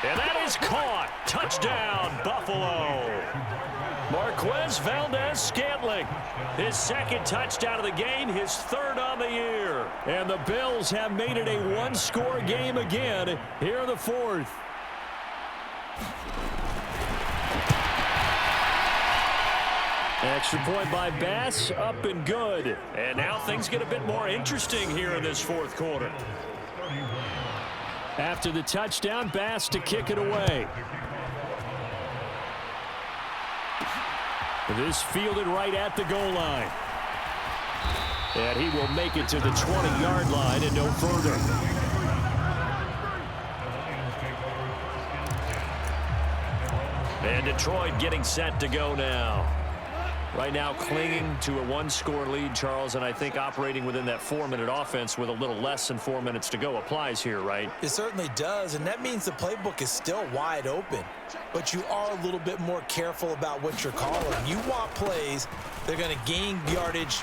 And that is caught. Touchdown, Buffalo. Marquez Valdez-Scantling. His 2nd touchdown of the game, his 3rd on the year. And the Bills have made it a 1-score game again here in the 4th. Extra point by Bass, up and good. And now things get a bit more interesting here in this 4th quarter. After the touchdown, Bass to kick it away. This fielded right at the goal line. And he will make it to the 20-yard line and no further. And Detroit getting set to go now. Right now clinging to a 1-score lead, Charles, and I think operating within that 4-minute offense with a little less than 4 minutes to go applies here, right? It certainly does, and that means the playbook is still wide open. But you are a little bit more careful about what you're calling. You want plays that are going to gain yardage,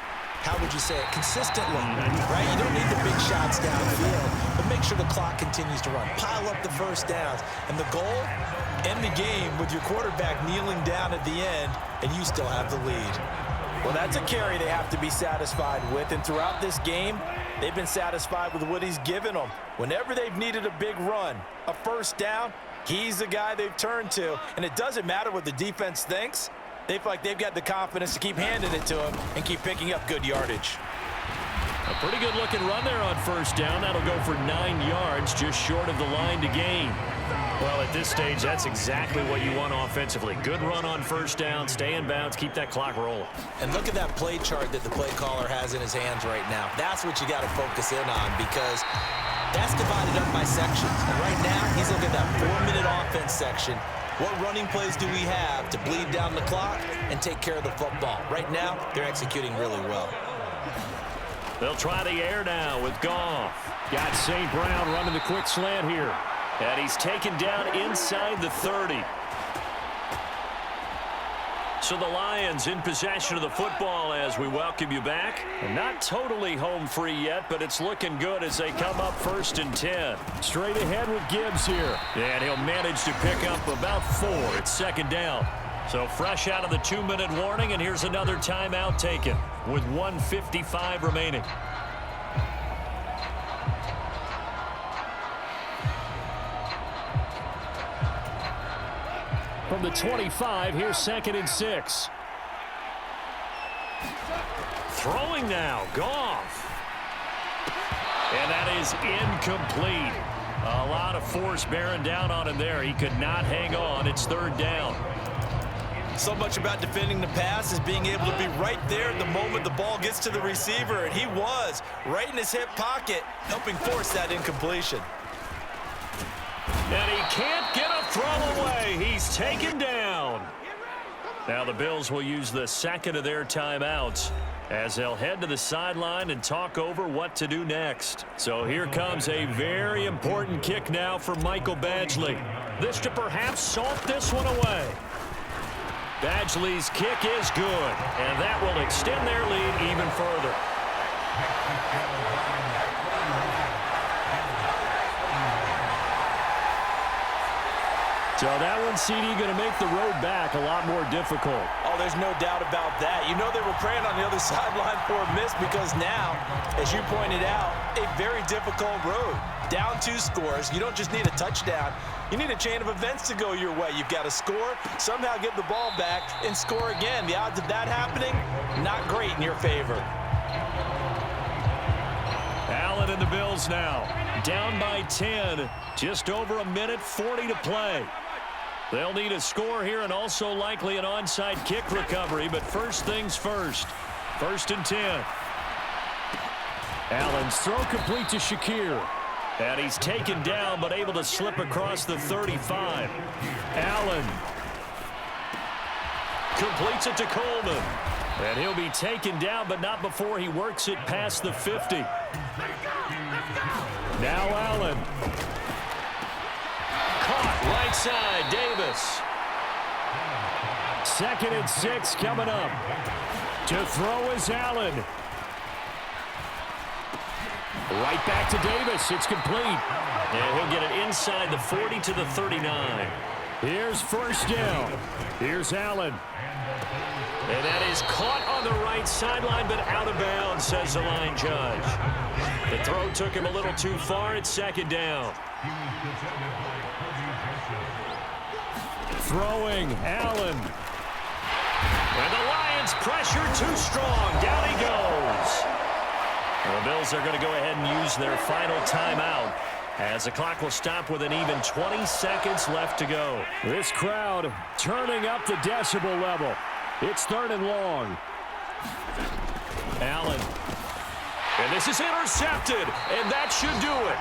how would you say it, consistently, right? You don't need the big shots downfield, but make sure the clock continues to run. Pile up the first downs. And the goal, end the game with your quarterback kneeling down at the end, and you still have the lead. Well, that's a carry they have to be satisfied with, and throughout this game, they've been satisfied with what he's given them. Whenever they've needed a big run, a first down, he's the guy they've turned to, and it doesn't matter what the defense thinks. They feel like they've got the confidence to keep handing it to him and keep picking up good yardage. A pretty good-looking run there on first down. That'll go for 9 yards, just short of the line to gain. Well, at this stage, that's exactly what you want offensively. Good run on first down, stay in bounds, keep that clock rolling. And look at that play chart that the play caller has in his hands right now. That's what you got to focus in on because that's divided up by sections. And right now, he's looking at that 4-minute offense section. What running plays do we have to bleed down the clock and take care of the football? Right now, they're executing really well. They'll try the air now with Goff. Got St. Brown running the quick slant here. And he's taken down inside the 30. So the Lions in possession of the football as we welcome you back. Not totally home free yet, but it's looking good as they come up 1st and 10. Straight ahead with Gibbs here. And he'll manage to pick up about 4. It's 2nd down. So fresh out of the 2-minute warning, and here's another timeout taken with 1:55 remaining. From the 25, here's 2nd and 6. Throwing now, Goff. And that is incomplete. A lot of force bearing down on him there. He could not hang on. It's 3rd down. So much about defending the pass is being able to be right there at the moment the ball gets to the receiver, and he was right in his hip pocket, helping force that incompletion. And he can't get a throw away. He's taken down. Now the Bills will use the second of their timeouts as they'll head to the sideline and talk over what to do next. So here comes a very important kick now for Michael Badgley. This to perhaps salt this one away. Badgley's kick is good, and that will extend their lead even further. So that one, CD, going to make the road back a lot more difficult. Oh, there's no doubt about that. You know they were praying on the other sideline for a miss because now, as you pointed out, a very difficult road. Down 2 scores. You don't just need a touchdown. You need a chain of events to go your way. You've got to score, somehow get the ball back, and score again. The odds of that happening, not great in your favor. Allen and the Bills now down by 10. Just over a minute 40 to play. They'll need a score here and also likely an onside kick recovery, but first things first. 1st and 10. Allen's throw complete to Shakir. And he's taken down but able to slip across the 35. Allen completes it to Coleman. And he'll be taken down, but not before he works it past the 50. Now Allen. Caught right side, Davis. 2nd and 6 coming up. To throw is Allen. Right back to Davis. It's complete. And he'll get it inside the 40 to the 39. Here's 1st down. Here's Allen. And that is caught on the right sideline, but out of bounds, says the line judge. The throw took him a little too far. It's 2nd down. Throwing, Allen. And the Lions pressure too strong. Down he goes. The Bills are going to go ahead and use their final timeout as the clock will stop with an even 20 seconds left to go. This crowd turning up the decibel level. It's 3rd and long. Allen. And this is intercepted, and that should do it.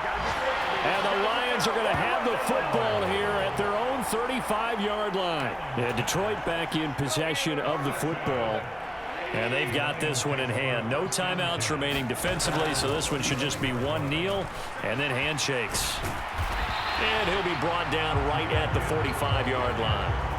And the Lions are going to have the football here at their own 35-yard line. And Detroit back in possession of the football. And they've got this one in hand. No timeouts remaining defensively, so this one should just be one kneel and then handshakes. And he'll be brought down right at the 45-yard line.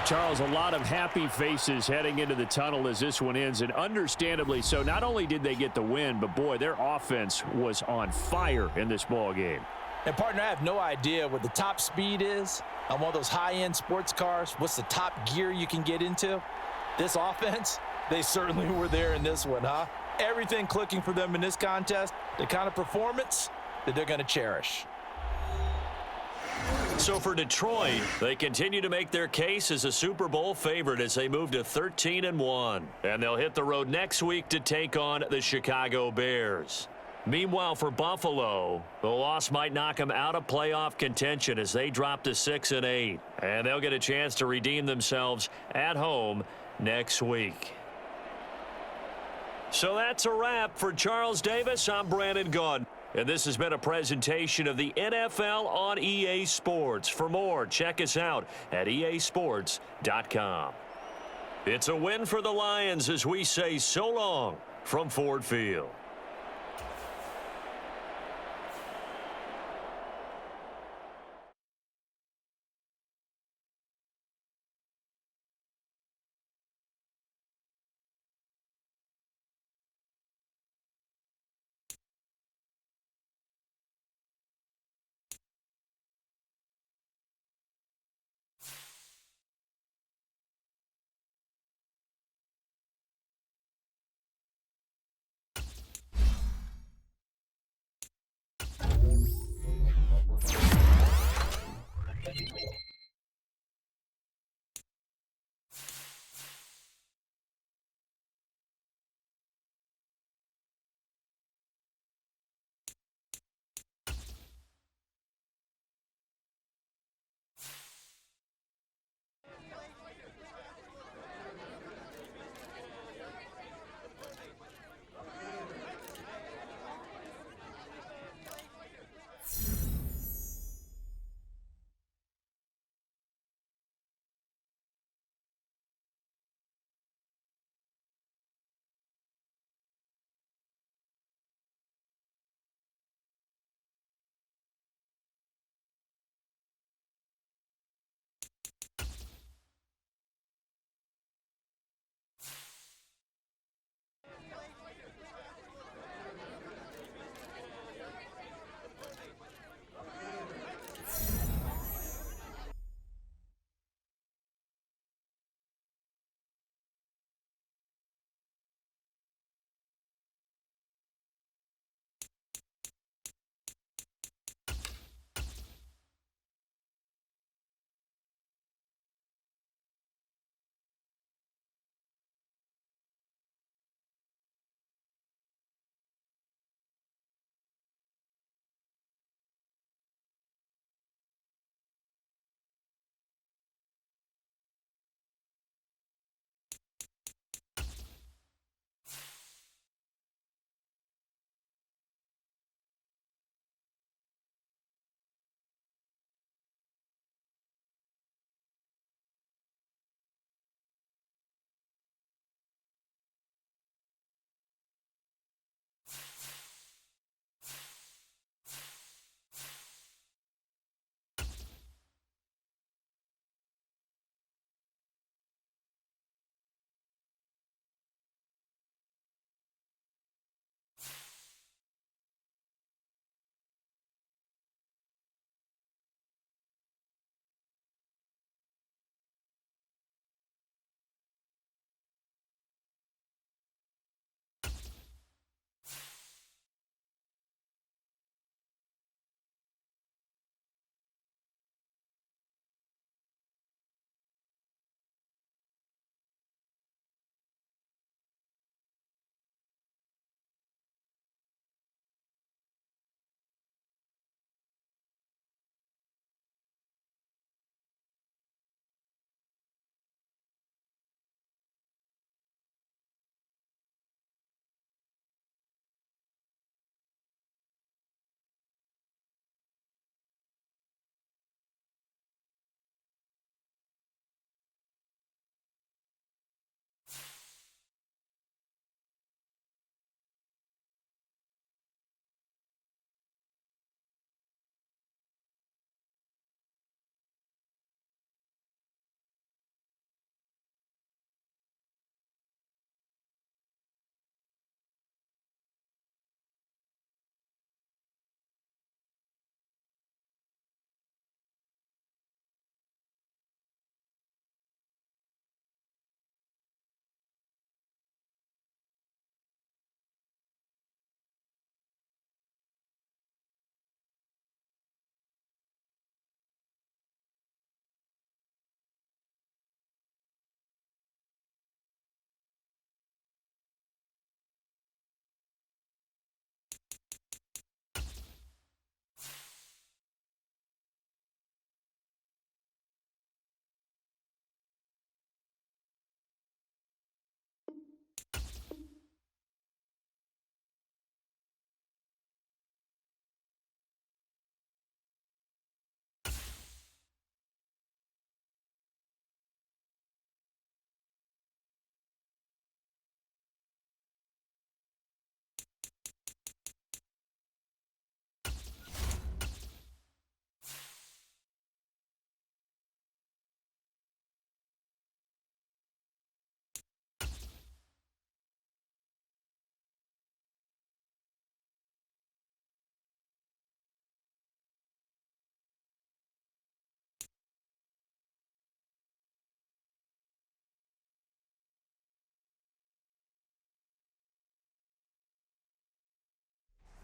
Charles, a lot of happy faces heading into the tunnel as this one ends, and understandably so. Not only did they get the win, but boy, their offense was on fire in this ball game. And, partner, I have no idea what the top speed is on one of those high-end sports cars. What's the top gear you can get into? This offense, they certainly were there in this one, huh? Everything clicking for them in this contest, the kind of performance that they're going to cherish. So for Detroit, they continue to make their case as a Super Bowl favorite as they move to 13-1. And they'll hit the road next week to take on the Chicago Bears. Meanwhile, for Buffalo, the loss might knock them out of playoff contention as they drop to 6-8. And they'll get a chance to redeem themselves at home next week. So that's a wrap. For Charles Davis, I'm Brandon Gaudin. And this has been a presentation of the NFL on EA Sports. For more, check us out at easports.com. It's a win for the Lions as we say so long from Ford Field.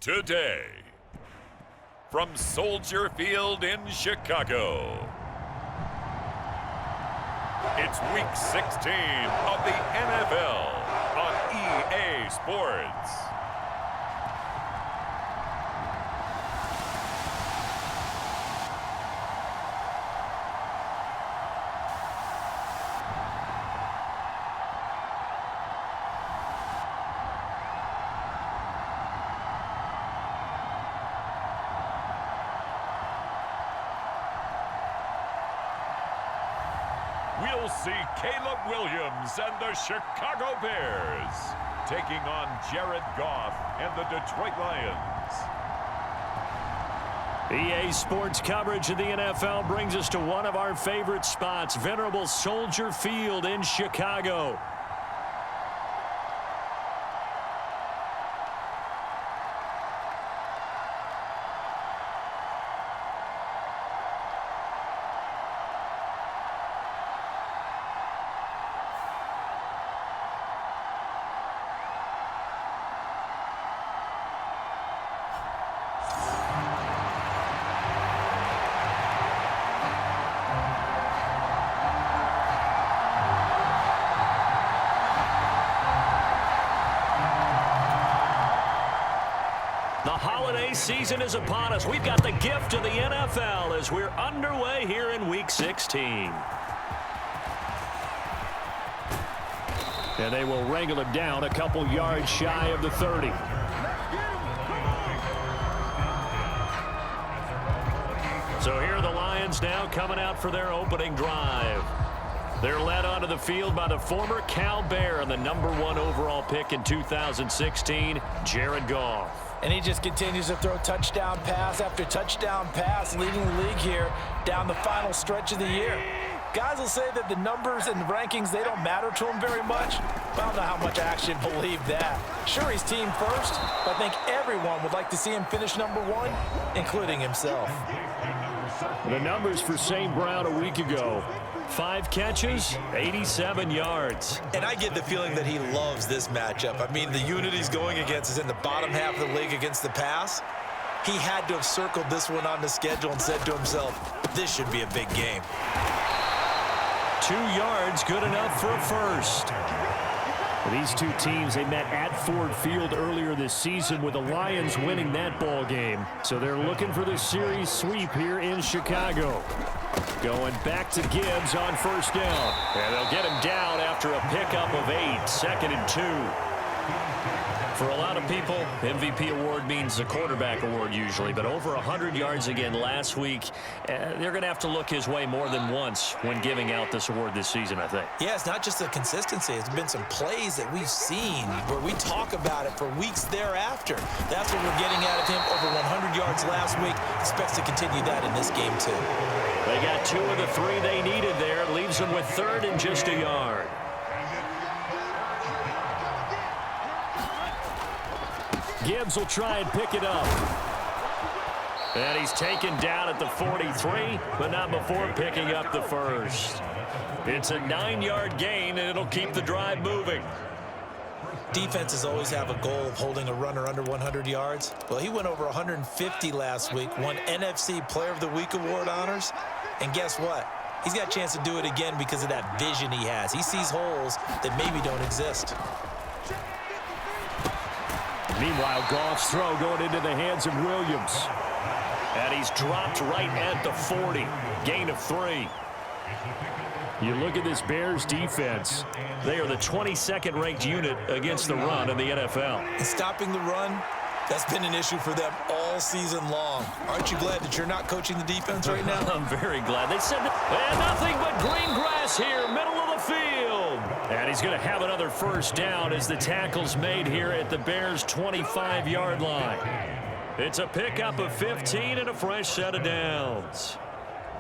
today. From Soldier Field in Chicago, it's Week 16 of the NFL on EA Sports. We'll see Caleb Williams and the Chicago Bears taking on Jared Goff and the Detroit Lions. EA Sports coverage of the NFL brings us to one of our favorite spots, venerable Soldier Field in Chicago. The holiday season is upon us. We've got the gift of the NFL as we're underway here in Week 16. And they will wrangle him down a couple yards shy of the 30. So here are the Lions now coming out for their opening drive. They're led onto the field by the former Cal Bear and the #1 overall pick in 2016, Jared Goff. And he just continues to throw touchdown pass after touchdown pass, leading the league here down the final stretch of the year. Guys will say that the numbers and the rankings, they don't matter to him very much. But I don't know how much I actually believe that. Sure, he's team first, but I think everyone would like to see him finish #1, including himself. The numbers for St. Brown a week ago. 5 catches, 87 yards. And I get the feeling that he loves this matchup. I mean, the unit he's going against is in the bottom half of the league against the pass. He had to have circled this one on the schedule and said to himself, this should be a big game. 2 yards, good enough for a first. These two teams, they met at Ford Field earlier this season with the Lions winning that ball game. So they're looking for the series sweep here in Chicago. Going back to Gibbs on first down. And they'll get him down after a pickup of 8, 2nd and 2. For a lot of people, MVP award means the quarterback award usually, but over 100 yards again last week. They're going to have to look his way more than once when giving out this award this season, I think. Yeah, it's not just the consistency. It's been some plays that we've seen where we talk about it for weeks thereafter. That's what we're getting out of him. Over 100 yards last week. Expects to continue that in this game, too. They got 2 of the 3 they needed there. It leaves them with 3rd and just a yard. Gibbs will try and pick it up. And he's taken down at the 43, but not before picking up the first. It's a 9-yard gain, and it'll keep the drive moving. Defenses always have a goal of holding a runner under 100 yards. Well, he went over 150 last week, won NFC Player of the Week award honors. And guess what? He's got a chance to do it again because of that vision he has. He sees holes that maybe don't exist. Meanwhile, Goff's throw going into the hands of Williams. And he's dropped right at the 40. Gain of 3. You look at this Bears defense. They are the 22nd ranked unit against the run in the NFL. And stopping the run, that's been an issue for them all season long. Aren't you glad that you're not coaching the defense right now? I'm very glad. They said and nothing but green grass here, middle of the field. And he's going to have another first down as the tackle's made here at the Bears' 25-yard line. It's a pickup of 15 and a fresh set of downs.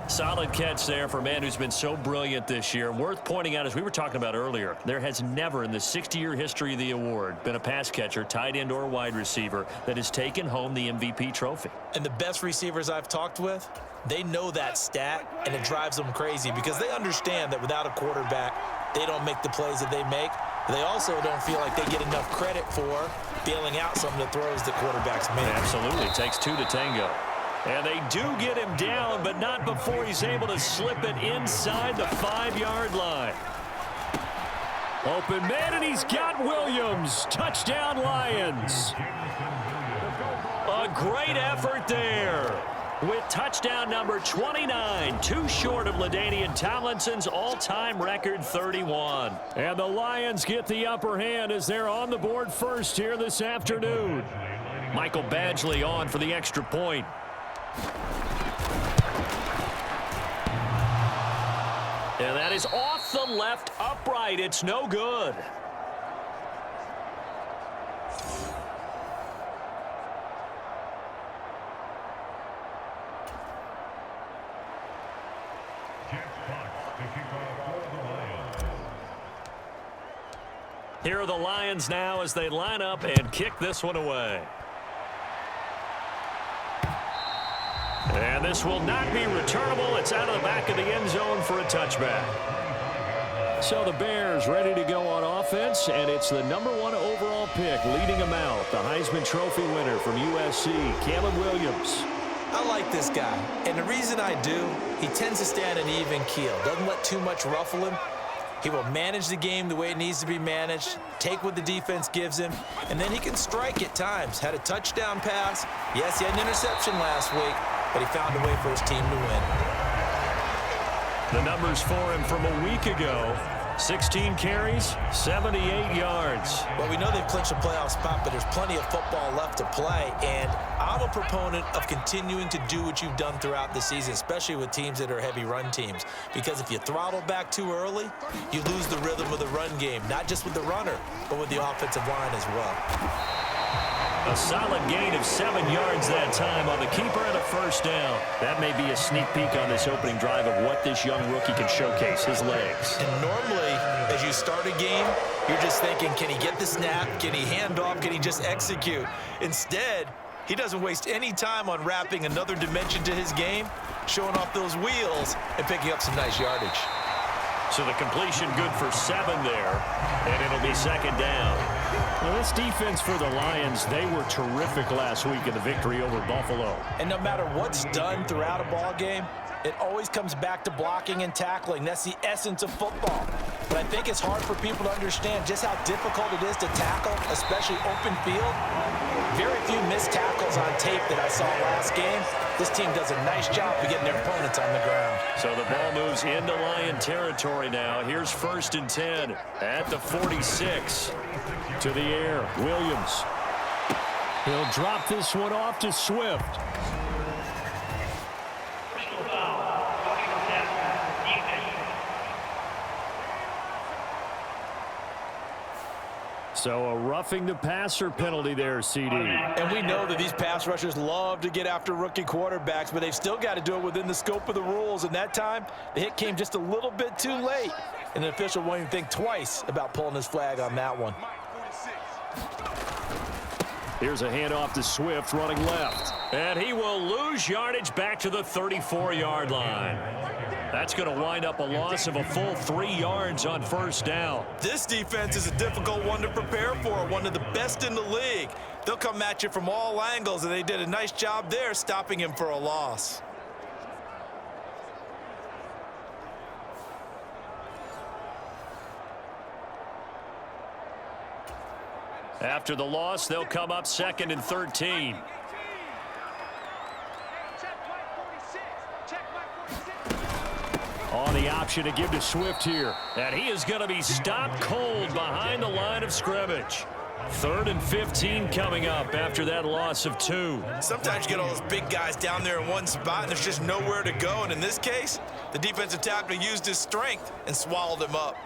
Solid catch there for a man who's been so brilliant this year. Worth pointing out, as we were talking about earlier, there has never in the 60-year history of the award been a pass catcher, tight end, or wide receiver that has taken home the MVP trophy. And the best receivers I've talked with, they know that stat, and it drives them crazy because they understand that without a quarterback, they don't make the plays that they make. They also don't feel like they get enough credit for bailing out some of the throws the quarterbacks make. Absolutely. Takes two to tango. And they do get him down, but not before he's able to slip it inside the 5-yard line. Open man, and he's got Williams. Touchdown, Lions. A great effort there with touchdown number 29, too short of LaDainian Tomlinson's all-time record 31. And the Lions get the upper hand as they're on the board first here this afternoon. Michael Badgley on for the extra point. And that is off the left upright. It's no good. Here are the Lions now as they line up and kick this one away. And this will not be returnable. It's out of the back of the end zone for a touchback. So the Bears ready to go on offense, and it's the #1 overall pick leading them out, the Heisman Trophy winner from USC, Caleb Williams. I like this guy, and the reason I do, he tends to stay on an even keel. Doesn't let too much ruffle him. He will manage the game the way it needs to be managed, take what the defense gives him, and then he can strike at times. Had a touchdown pass. Yes, he had an interception last week, but he found a way for his team to win. The numbers for him from a week ago: 16 carries, 78 yards. Well, we know they've clinched a playoff spot, but there's plenty of football left to play, and I'm a proponent of continuing to do what you've done throughout the season, especially with teams that are heavy run teams, because if you throttle back too early, you lose the rhythm of the run game, not just with the runner, but with the offensive line as well. A solid gain of 7 yards that time on the keeper and a first down. That may be a sneak peek on this opening drive of what this young rookie can showcase, his legs. And normally, as you start a game, you're just thinking, can he get the snap? Can he hand off? Can he just execute? Instead, he doesn't waste any time on wrapping another dimension to his game, showing off those wheels, and picking up some nice yardage. So the completion good for 7 there, and it'll be second down. Well, this defense for the Lions, they were terrific last week in the victory over Buffalo. And no matter what's done throughout a ball game, it always comes back to blocking and tackling. That's the essence of football. But I think it's hard for people to understand just how difficult it is to tackle, especially open field. Very few missed tackles on tape that I saw last game. This team does a nice job of getting their opponents on the ground. So the ball moves into Lion territory now. Here's 1st and 10 at the 46. To the air, Williams. He'll drop this one off to Swift. So a roughing the passer penalty there, CD. And we know that these pass rushers love to get after rookie quarterbacks, but they've still got to do it within the scope of the rules. And that time, the hit came just a little bit too late. And the official won't even think twice about pulling his flag on that one. Here's a handoff to Swift running left. And he will lose yardage back to the 34-yard line. That's going to wind up a loss of a full 3 yards on first down. This defense is a difficult one to prepare for, one of the best in the league. They'll come at you from all angles, and they did a nice job there stopping him for a loss. After the loss, they'll come up 2nd and 13. On the option to give to Swift here. And he is going to be stopped cold behind the line of scrimmage. 3rd and 15 coming up after that loss of 2. Sometimes you get all those big guys down there in one spot, and there's just nowhere to go. And in this case, the defensive tackle used his strength and swallowed him up.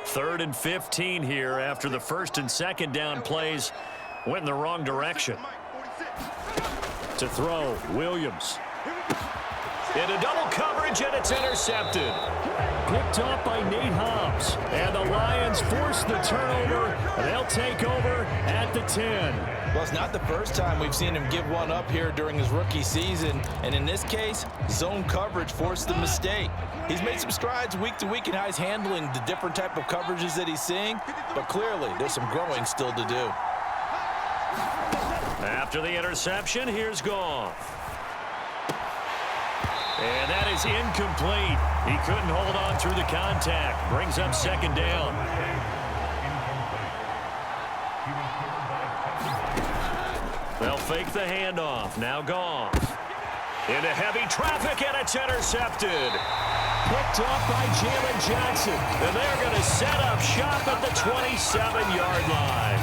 Third and 15 here after the 1st and 2nd down plays went in the wrong direction. To throw, Williams. Into double coverage, and it's intercepted. Picked off by Nate Hobbs. And the Lions force the turnover. They'll take over at the 10. Well, it's not the first time we've seen him give one up here during his rookie season. And in this case, zone coverage forced the mistake. He's made some strides week to week in how he's handling the different type of coverages that he's seeing. But clearly, there's some growing still to do. After the interception, here's Goff. And that is incomplete. He couldn't hold on through the contact. Brings up second down. They'll fake the handoff. Now Goff. Into heavy traffic, and it's intercepted. Picked off by Jalen Johnson. And they're going to set up shop at the 27-yard line.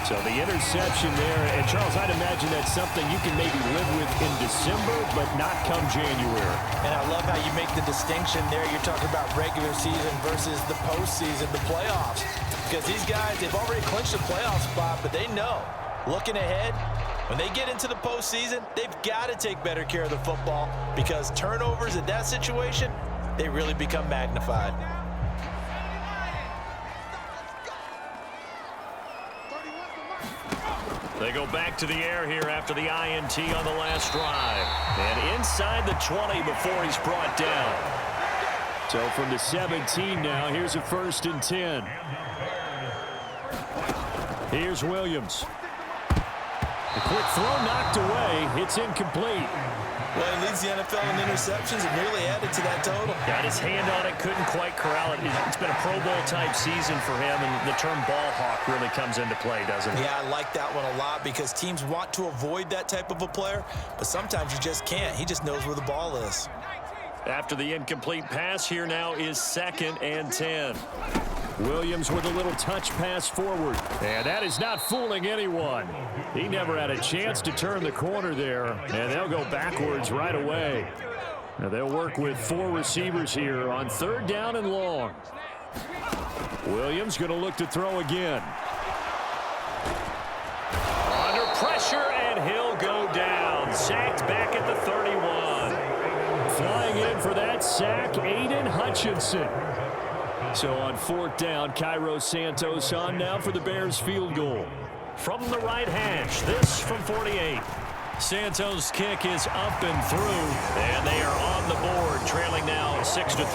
So the interception there, and Charles, I'd imagine that's something you can maybe live with in December, but not come January. And I love how you make the distinction there. You're talking about regular season versus the postseason, the playoffs. Because these guys, they've already clinched a playoff spot, but they know, looking ahead, when they get into the postseason, they've got to take better care of the football because turnovers in that situation, they really become magnified. They go back to the air here after the INT on the last drive. And inside the 20 before he's brought down. So from the 17 now, here's a 1st and 10. Here's Williams. The quick throw knocked away. It's incomplete. Well, he leads the NFL in interceptions and nearly added to that total. Got his hand on it, couldn't quite corral it. It's been a Pro Bowl-type season for him, and the term ball hawk really comes into play, doesn't it? Yeah, I like that one a lot because teams want to avoid that type of a player, but sometimes you just can't. He just knows where the ball is. After the incomplete pass, here now is 2nd and 10. Williams with a little touch pass forward. And that is not fooling anyone. He never had a chance to turn the corner there. And they'll go backwards right away. Now they'll work with 4 receivers here on 3rd down and long. Williams going to look to throw again. Under pressure, and he'll go down. Sacked back at the 31. Flying in for that sack, Aiden Hutchinson. So on 4th down, Cairo Santos on now for the Bears field goal. From the right hash, this from 48. Santos' kick is up and through, and they are on the board, trailing now 6-3.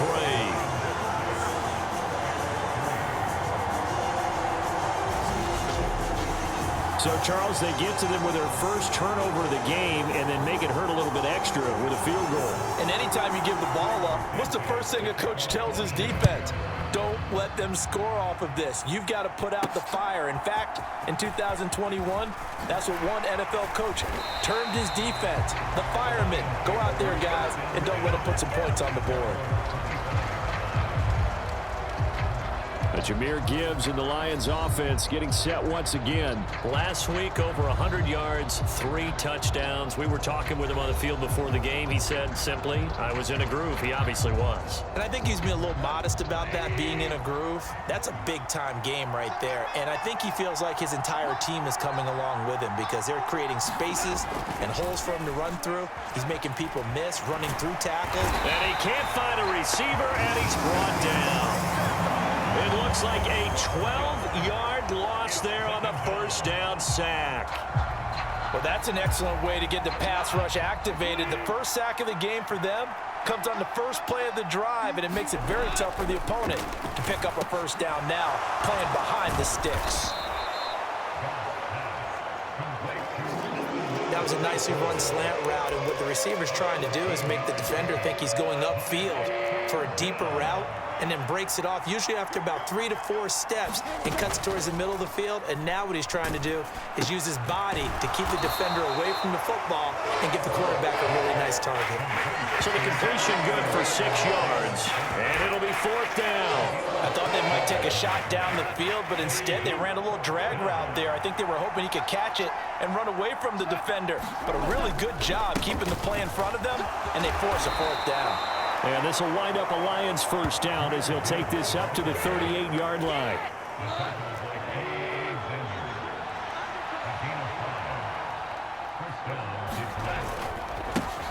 So, Charles, they get to them with their first turnover of the game and then make it hurt a little bit extra with a field goal. And anytime you give the ball up, what's the first thing a coach tells his defense? Don't let them score off of this. You've got to put out the fire. In fact, in 2021, that's what one NFL coach termed his defense. The firemen. Go out there, guys, and don't let them put some points on the board. Jahmyr Gibbs and the Lions offense getting set once again. Last week, over 100 yards, 3 touchdowns. We were talking with him on the field before the game. He said simply, I was in a groove. He obviously was. And I think he's been a little modest about that, being in a groove. That's a big-time game right there. And I think he feels like his entire team is coming along with him because they're creating spaces and holes for him to run through. He's making people miss, running through tackles. And he can't find a receiver, and he's brought down. It looks like a 12-yard loss there on the 1st down sack. Well, that's an excellent way to get the pass rush activated. The first sack of the game for them comes on the first play of the drive, and it makes it very tough for the opponent to pick up a 1st down now, playing behind the sticks. That was a nicely run slant route, and what the receiver's trying to do is make the defender think he's going upfield for a deeper route, and then breaks it off, usually after about 3 to 4 steps, and cuts towards the middle of the field. And now what he's trying to do is use his body to keep the defender away from the football and give the quarterback a really nice target. So the completion good for 6 yards, and it'll be 4th down. I thought they might take a shot down the field, but instead they ran a little drag route there. I think they were hoping he could catch it and run away from the defender. But a really good job keeping the play in front of them, and they force a 4th down. And this will wind up a Lions 1st down as he'll take this up to the 38-yard line.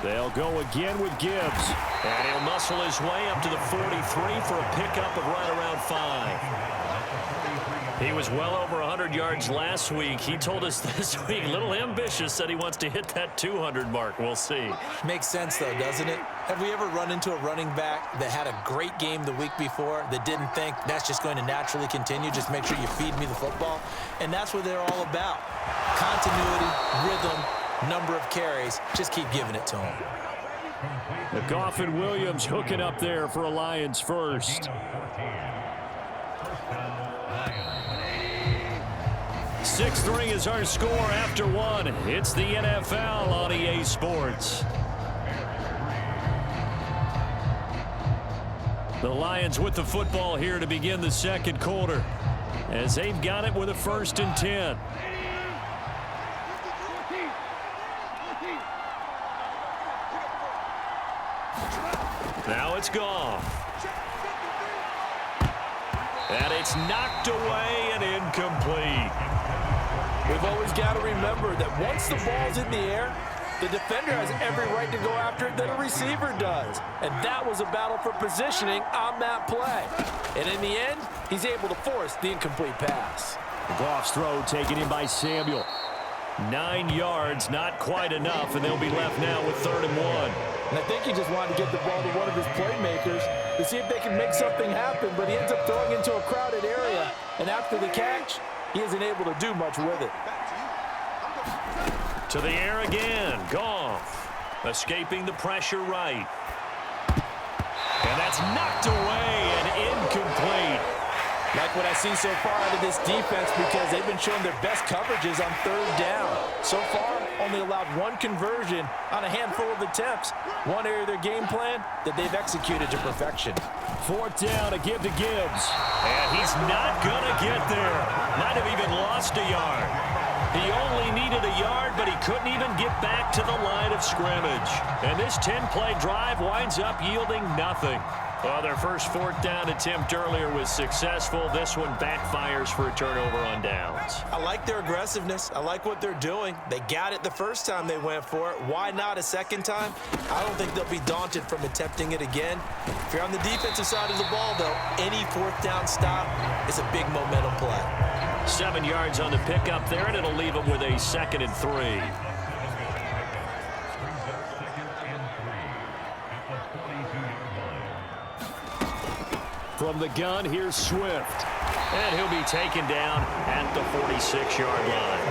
They'll go again with Gibbs. And he'll muscle his way up to the 43 for a pickup of right around 5. He was well over 100 yards last week. He told us this week, a little ambitious, said he wants to hit that 200 mark. We'll see. Makes sense, though, doesn't it? Have we ever run into a running back that had a great game the week before that didn't think that's just going to naturally continue? Just make sure you feed me the football. And that's what they're all about. Continuity, rhythm, number of carries. Just keep giving it to him. The Goff and Williams hooking up there for a Lions first. 6-3 is our score after 1. It's the NFL on EA Sports. The Lions with the football here to begin the second quarter, as they've got it with a 1st and 10. Now it's Goff. And it's knocked away and incomplete. We've always got to remember that once the ball's in the air, the defender has every right to go after it that a receiver does. And that was a battle for positioning on that play. And in the end, he's able to force the incomplete pass. Goff's throw taken in by Samuel. 9 yards, not quite enough, and they'll be left now with 3rd and 1. And I think he just wanted to get the ball to one of his playmakers to see if they can make something happen, but he ends up throwing into a crowded area. And after the catch, he isn't able to do much with it. To the air again. Goff escaping the pressure right. And that's knocked away and incomplete. Like what I've seen so far out of this defense, because they've been showing their best coverages on 3rd down. So far, only allowed 1 conversion on a handful of attempts. One area of their game plan that they've executed to perfection. 4th down, a give to Gibbs. And he's not going to get there. Might have even lost a yard. He only needed a yard, but he couldn't even get back to the line of scrimmage. And this 10-play drive winds up yielding nothing. Well, their first 4th down attempt earlier was successful. This one backfires for a turnover on downs. I like their aggressiveness. I like what they're doing. They got it the first time they went for it. Why not a second time? I don't think they'll be daunted from attempting it again. If you're on the defensive side of the ball, though, any 4th down stop is a big momentum play. 7 yards on the pickup there, and it'll leave them with a 2nd and 3. From the gun, here's Swift. And he'll be taken down at the 46-yard line.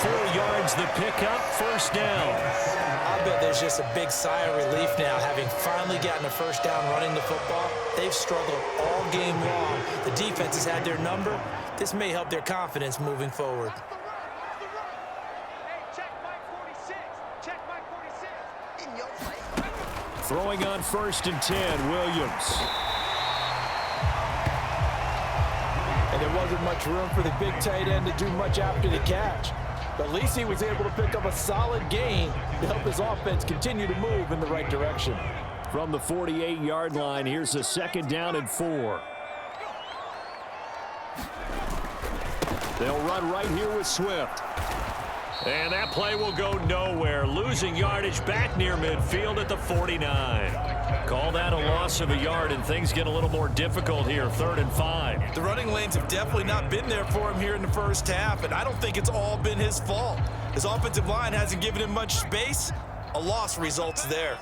4 yards the pickup, 1st down. I bet there's just a big sigh of relief now, having finally gotten a 1st down running the football. They've struggled all game long. The defense has had their number. This may help their confidence moving forward. Throwing on 1st and 10, Williams. And there wasn't much room for the big tight end to do much after the catch. But at least he was able to pick up a solid gain to help his offense continue to move in the right direction. From the 48-yard line, here's a 2nd down and 4. They'll run right here with Swift. And that play will go nowhere. Losing yardage back near midfield at the 49. Call that a loss of a yard, and things get a little more difficult here. 3rd and 5. The running lanes have definitely not been there for him here in the first half, and I don't think it's all been his fault. His offensive line hasn't given him much space. A loss results there.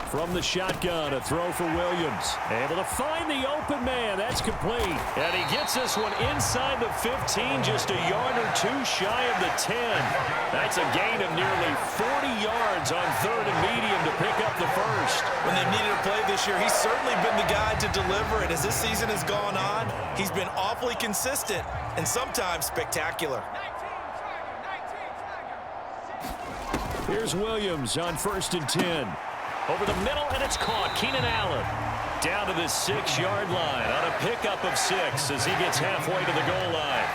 From the shotgun, a throw for Williams. Able to find the open man. That's complete. And he gets this one inside the 15, just a yard or 2 shy of the 10. That's a gain of nearly 40 yards on 3rd and medium to pick up the 1st. When they've needed a play this year, he's certainly been the guy to deliver. And as this season has gone on, he's been awfully consistent and sometimes spectacular. Here's Williams on 1st and 10. Over the middle, and it's caught. Keenan Allen down to the 6-yard line on a pickup of 6 as he gets halfway to the goal line.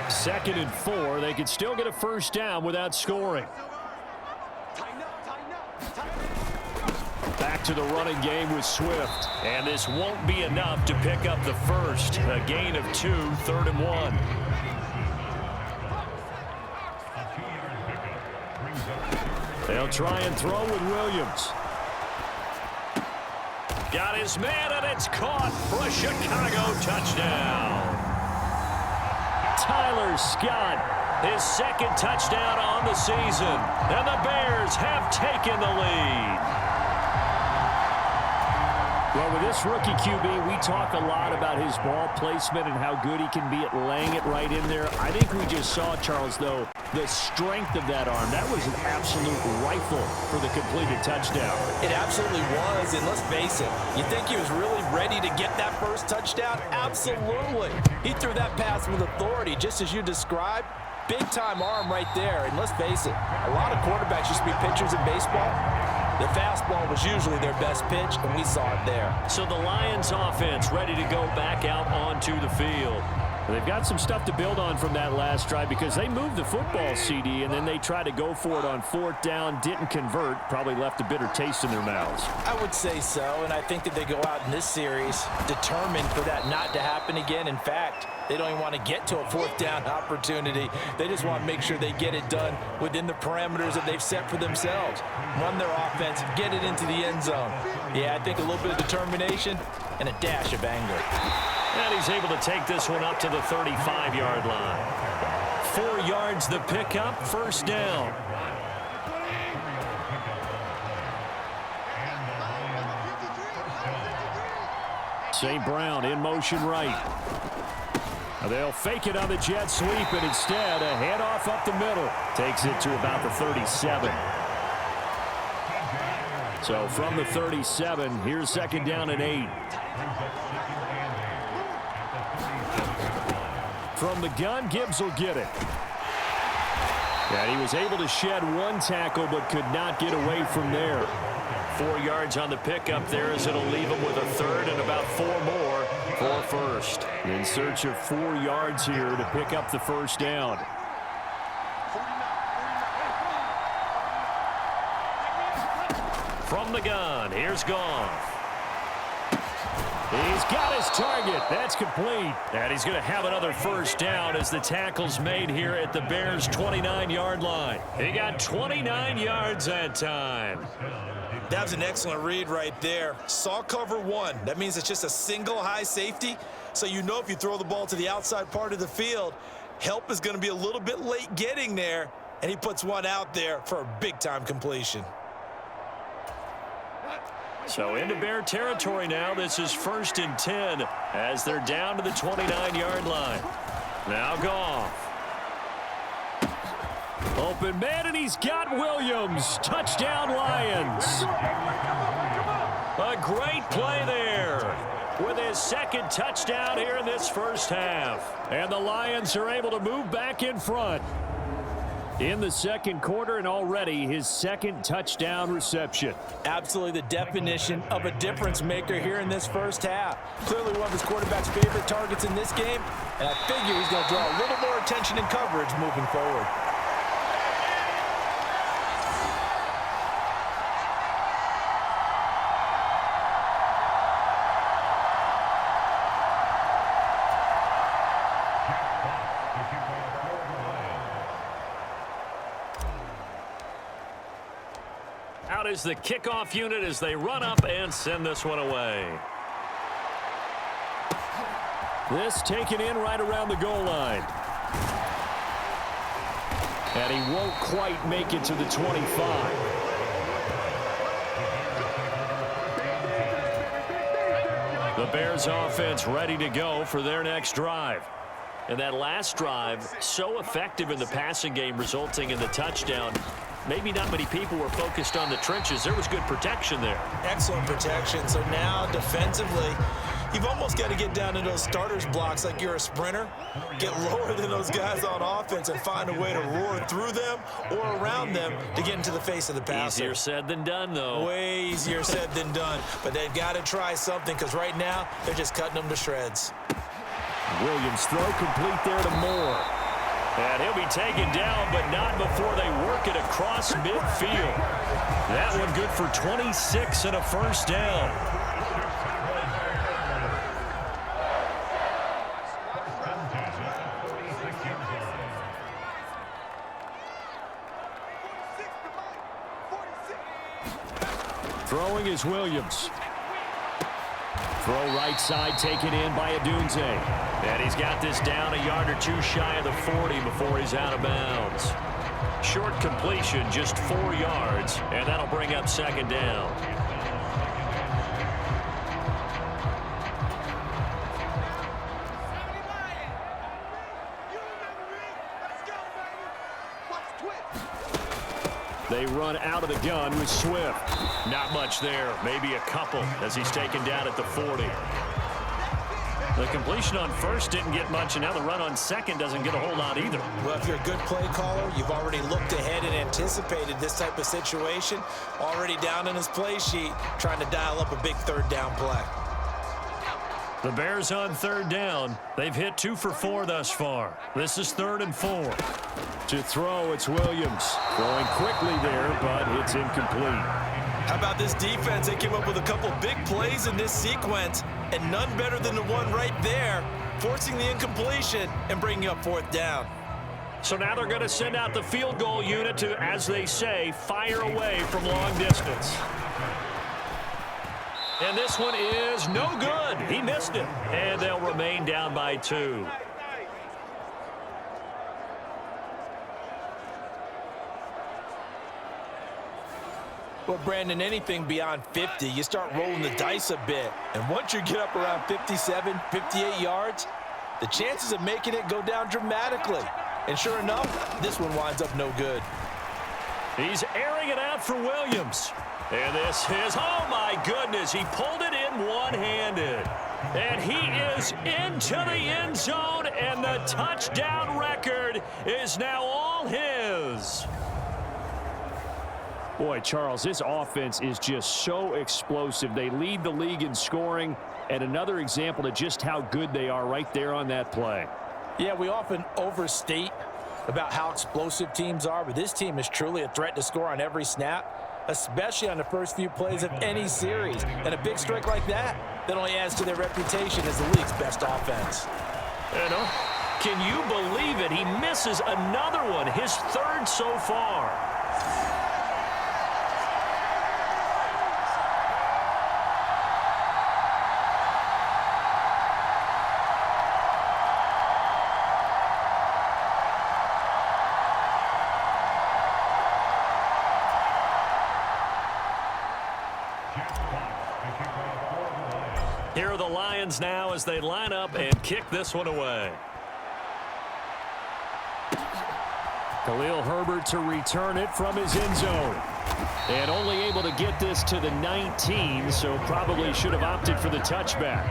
Second and 4. They could still get a 1st down without scoring. Back to the running game with Swift. And this won't be enough to pick up the first. A gain of 2, 3rd and 1. They'll try and throw with Williams. Got his man, and it's caught for a Chicago touchdown. Tyler Scott, His second touchdown on the season. And the Bears have taken the lead. Well, with this rookie QB, we talk a lot about his ball placement and how good he can be at laying it right in there. I think we just saw, Charles, though, the strength of that arm. That was an absolute rifle for the completed touchdown. It absolutely was, and let's face it, you think he was really ready to get that first touchdown? Absolutely. He threw that pass with authority, just as you described. Big-time arm right there, and let's face it, a lot of quarterbacks used to be pitchers in baseball. The fastball was usually their best pitch, and we saw it there. So the Lions offense ready to go back out onto the field. They've got some stuff to build on from that last drive because they moved the football, CD, and then they tried to go for it on 4th down, didn't convert, probably left a bitter taste in their mouths. I would say so, and I think that they go out in this series determined for that not to happen again. In fact, they don't even want to get to a 4th down opportunity. They just want to make sure they get it done within the parameters that they've set for themselves. Run their offense, get it into the end zone. Yeah, I think a little bit of determination and a dash of anger. And he's able to take this one up to the 35-yard line. 4 yards the pickup, 1st down. St. Brown in motion right. They'll fake it on the jet sweep, and instead a handoff up the middle. Takes it to about the 37. So from the 37, here's 2nd down and 8. From the gun, Gibbs will get it. And he was able to shed 1 tackle, but could not get away from there. 4 yards on the pickup there as it'll leave him with a 3rd and about 4 more for 1st. In search of 4 yards here to pick up the 1st down. From the gun, here's Goff. He's got his target. That's complete. And he's going to have another 1st down as the tackle's made here at the Bears' 29-yard line. He got 29 yards that time. That was an excellent read right there. Saw cover 1. That means it's just a single high safety. So you know if you throw the ball to the outside part of the field, help is going to be a little bit late getting there. And he puts one out there for a big-time completion. So into Bear territory now. This is 1st and 10 as they're down to the 29-yard line. Now Goff. Open man, and he's got Williams. Touchdown, Lions. A great play there with his 2nd touchdown here in this 1st half. And the Lions are able to move back in front in the 2nd quarter, and already his 2nd touchdown reception. Absolutely the definition of a difference maker here in this 1st half. Clearly one of his quarterback's favorite targets in this game, and I figure he's going to draw a little more attention and coverage moving forward. Out is the kickoff unit as they run up and send this one away. This taken in right around the goal line. And he won't quite make it to the 25. The Bears offense ready to go for their next drive. And that last drive, so effective in the passing game, resulting in the touchdown. Maybe not many people were focused on the trenches. There was good protection there. Excellent protection. So now defensively, you've almost got to get down to those starters blocks like you're a sprinter. Get lower than those guys on offense and find a way to roar through them or around them to get into the face of the passer. Easier said than done, though. Way easier said than done. But they've got to try something because right now they're just cutting them to shreds. Williams throw complete there to Moore. And he'll be taken down, but not before they work it across midfield. That one good for 26 and a first down. Throwing is Williams. Throw right side taken in by Adunze. And he's got this down a yard or two shy of the 40 before he's out of bounds. Short completion, just 4 yards, and that'll bring up second down. They run out of the gun with Swift. Not much there, maybe a couple as he's taken down at the 40. The completion on first didn't get much, and now the run on second doesn't get a whole lot either. Well, if you're a good play caller, you've already looked ahead and anticipated this type of situation. Already down in his play sheet, trying to dial up a big third down play. The Bears on third down. They've hit 2 for 4 thus far. This is 3rd and 4. To throw, it's Williams. Throwing quickly there, but it's incomplete. How about this defense? They came up with a couple big plays in this sequence, and none better than the one right there, forcing the incompletion and bringing up 4th down. So now they're going to send out the field goal unit to, as they say, fire away from long distance. And this one is no good. He missed it. And they'll remain down by 2. Well, Brandon, anything beyond 50, you start rolling the dice a bit. And once you get up around 57, 58 yards, the chances of making it go down dramatically. And sure enough, this one winds up no good. He's airing it out for Williams. And this is, oh my goodness, he pulled it in one-handed. And he is into the end zone, and the touchdown record is now all his. Boy, Charles, this offense is just so explosive. They lead the league in scoring, and another example of just how good they are right there on that play. Yeah, we often overstate about how explosive teams are, but this team is truly a threat to score on every snap, especially on the first few plays of any series. And a big strike like that only adds to their reputation as the league's best offense. Can you believe it? He misses another one, his 3rd so far. Here are the Lions now as they line up and kick this one away. Khalil Herbert to return it from his end zone. And only able to get this to the 19, so probably should have opted for the touchback.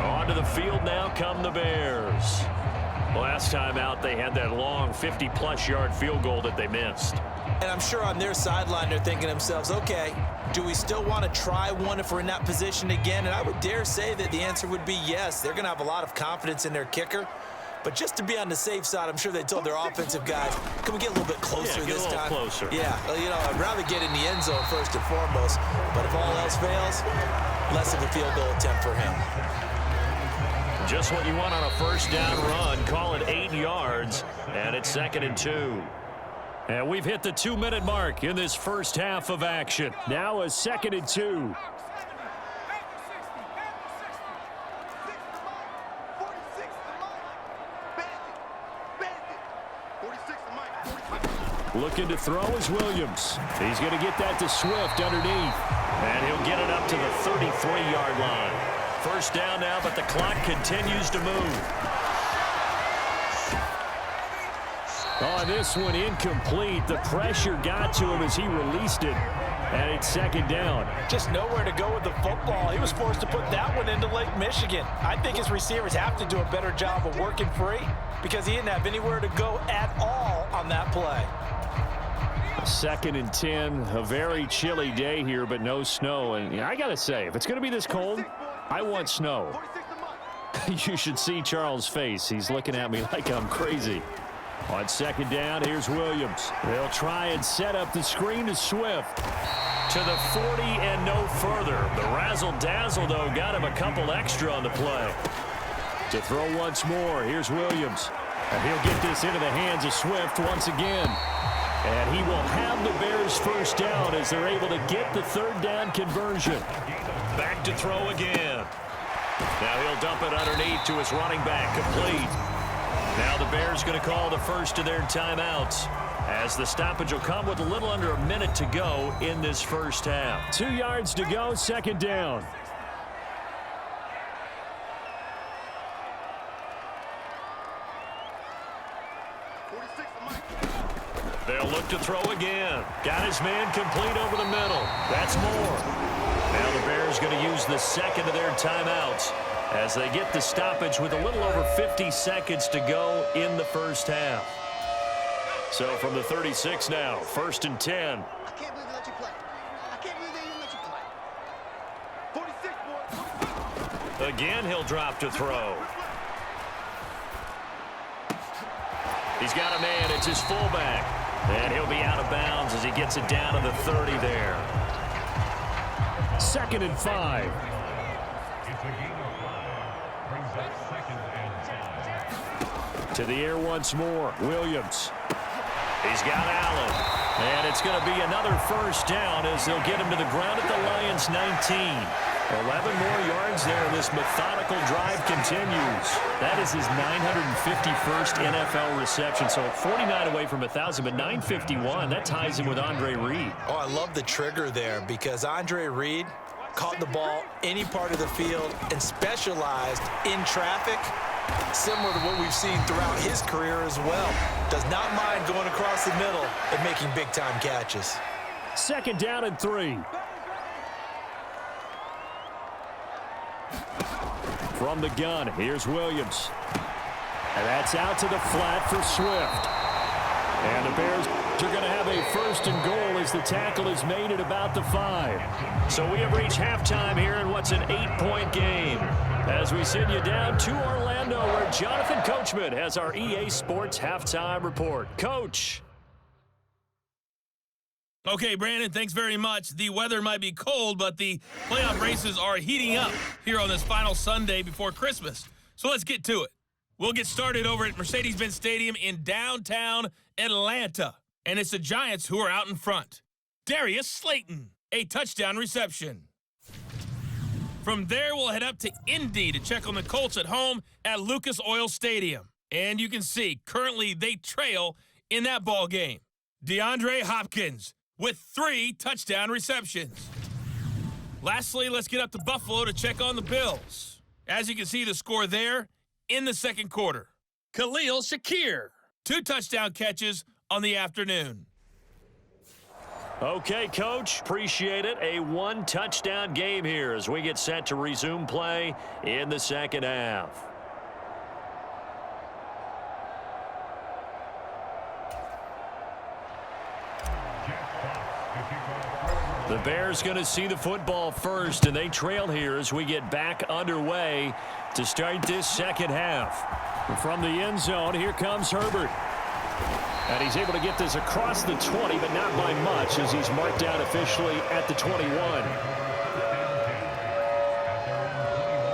Onto the field now come the Bears. Last time out, they had that long 50-plus yard field goal that they missed. And I'm sure on their sideline they're thinking to themselves, okay, do we still want to try one if we're in that position again? And I would dare say that the answer would be yes. They're going to have a lot of confidence in their kicker. But just to be on the safe side, I'm sure they told their offensive guys, can we get a little bit closer this time? Closer. Yeah, well, you know, I'd rather get in the end zone first and foremost. But if all else fails, less of a field goal attempt for him. Just what you want on a first down run. Call it 8 yards, and it's 2nd and 2. And we've hit the 2-minute mark in this first half of action. Now a 2nd and 2. Looking to throw is Williams. He's going to get that to Swift underneath. And he'll get it up to the 33-yard line. First down now, but the clock continues to move. On this one, incomplete. The pressure got to him as he released it. And it's 2nd down. Just nowhere to go with the football. He was forced to put that one into Lake Michigan. I think his receivers have to do a better job of working free because he didn't have anywhere to go at all on that play. 2nd and 10. A very chilly day here, but no snow. And I got to say, if it's going to be this cold, I want snow. You should see Charles' face. He's looking at me like I'm crazy. On second down, here's Williams. They'll try and set up the screen to Swift. To the 40 and no further. The razzle-dazzle, though, got him a couple extra on the play. To throw once more, here's Williams. And he'll get this into the hands of Swift once again. And he will have the Bears first down as they're able to get the third down conversion. Back to throw again. Now he'll dump it underneath to his running back, complete. Now the Bears going to call the first of their timeouts, as the stoppage will come with a little under a minute to go in this first half. 2 yards to go, second down. They'll look to throw again. Got his man complete over the middle. That's more. Now the Bears going to use the second of their timeouts as they get the stoppage with a little over 50 seconds to go in the first half. So from the 36 now, 1st and 10. I can't believe they let you play. I can't believe they even let you play. 46, boy. Again, he'll drop to throw. He's got a man. It's his fullback. And he'll be out of bounds as he gets it down to the 30 there. 2nd and 5. To the air once more. Williams. He's got Allen. And it's going to be another first down as they'll get him to the ground at the Lions' 19. 11 more yards there. This methodical drive continues. That is his 951st NFL reception. So 49 away from 1,000, but 951. That ties him with Andre Reed. Oh, I love the trigger there because Andre Reed caught the ball any part of the field and specialized in traffic, similar to what we've seen throughout his career as well. Does not mind going across the middle and making big-time catches. 2nd down and 3. From the gun, here's Williams. And that's out to the flat for Swift. And the Bears are going to have a 1st and goal as the tackle is made at about the 5. So we have reached halftime here in what's an 8-point game. As we send you down to Orlando, where Jonathan Coachman has our EA Sports halftime report. Coach. Okay, Brandon, thanks very much. The weather might be cold, but the playoff races are heating up here on this final Sunday before Christmas. So let's get to it. We'll get started over at Mercedes-Benz Stadium in downtown Atlanta. And it's the Giants who are out in front. Darius Slayton, a touchdown reception. From there, we'll head up to Indy to check on the Colts at home at Lucas Oil Stadium. And you can see, currently they trail in that ball game. DeAndre Hopkins with 3 touchdown receptions. Lastly, let's get up to Buffalo to check on the Bills. As you can see the score there in the second quarter. Khalil Shakir, 2 touchdown catches on the afternoon. Okay, Coach, appreciate it. A 1-touchdown game here as we get set to resume play in the second half. The Bears going to see the football first, and they trail here as we get back underway to start this second half. From the end zone, here comes Herbert. And he's able to get this across the 20, but not by much as he's marked down officially at the 21.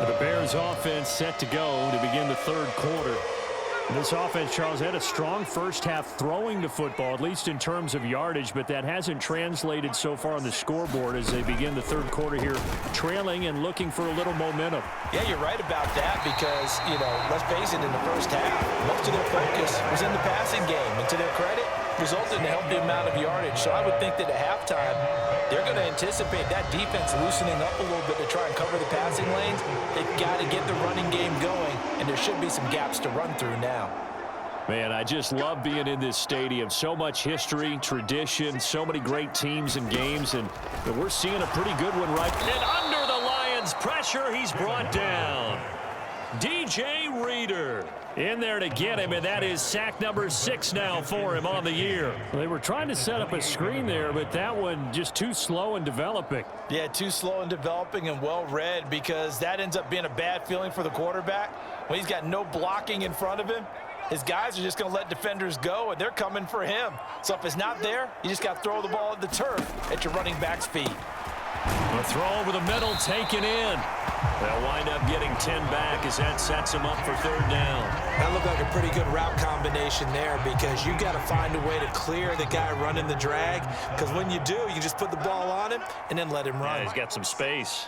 The Bears offense set to go to begin the third quarter. This offense, Charles, had a strong first half throwing the football, at least in terms of yardage, but that hasn't translated so far on the scoreboard as they begin the third quarter here, trailing and looking for a little momentum. Yeah, you're right about that because, let's face it, in the first half, most of their focus was in the passing game. And to their credit, resulted in a healthy amount of yardage. So I would think that at halftime, they're going to anticipate that defense loosening up a little bit to try and cover the passing lanes. They've got to get the running game going, and there should be some gaps to run through now. Man, I just love being in this stadium. So much history, tradition, so many great teams and games, and we're seeing a pretty good one right now. And under the Lions' pressure, he's brought down. DJ Reader in there to get him, and that is sack number 6 now for him on the year. They were trying to set up a screen there, but that one just too slow in developing. Yeah, too slow in developing and well read, because that ends up being a bad feeling for the quarterback. When he's got no blocking in front of him, his guys are just going to let defenders go, and they're coming for him. So if it's not there, you just got to throw the ball at the turf at your running back's feet. A throw over the middle, taken in. They'll wind up getting 10 back as that sets them up for 3rd down. That looked like a pretty good route combination there, because you got to find a way to clear the guy running the drag, because when you do, you just put the ball on him and then let him run. Yeah, he's got some space.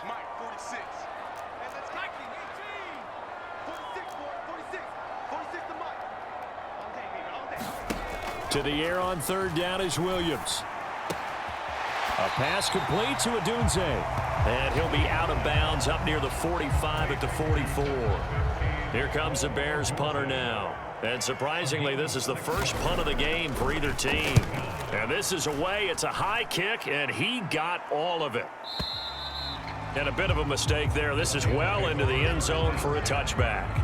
To the air on 3rd down is Williams. A pass complete to Adunze. And he'll be out of bounds up near the 45 at the 44. Here comes the Bears punter now. And surprisingly, this is the first punt of the game for either team. And this is away. It's a high kick, and he got all of it. And a bit of a mistake there. This is well into the end zone for a touchback.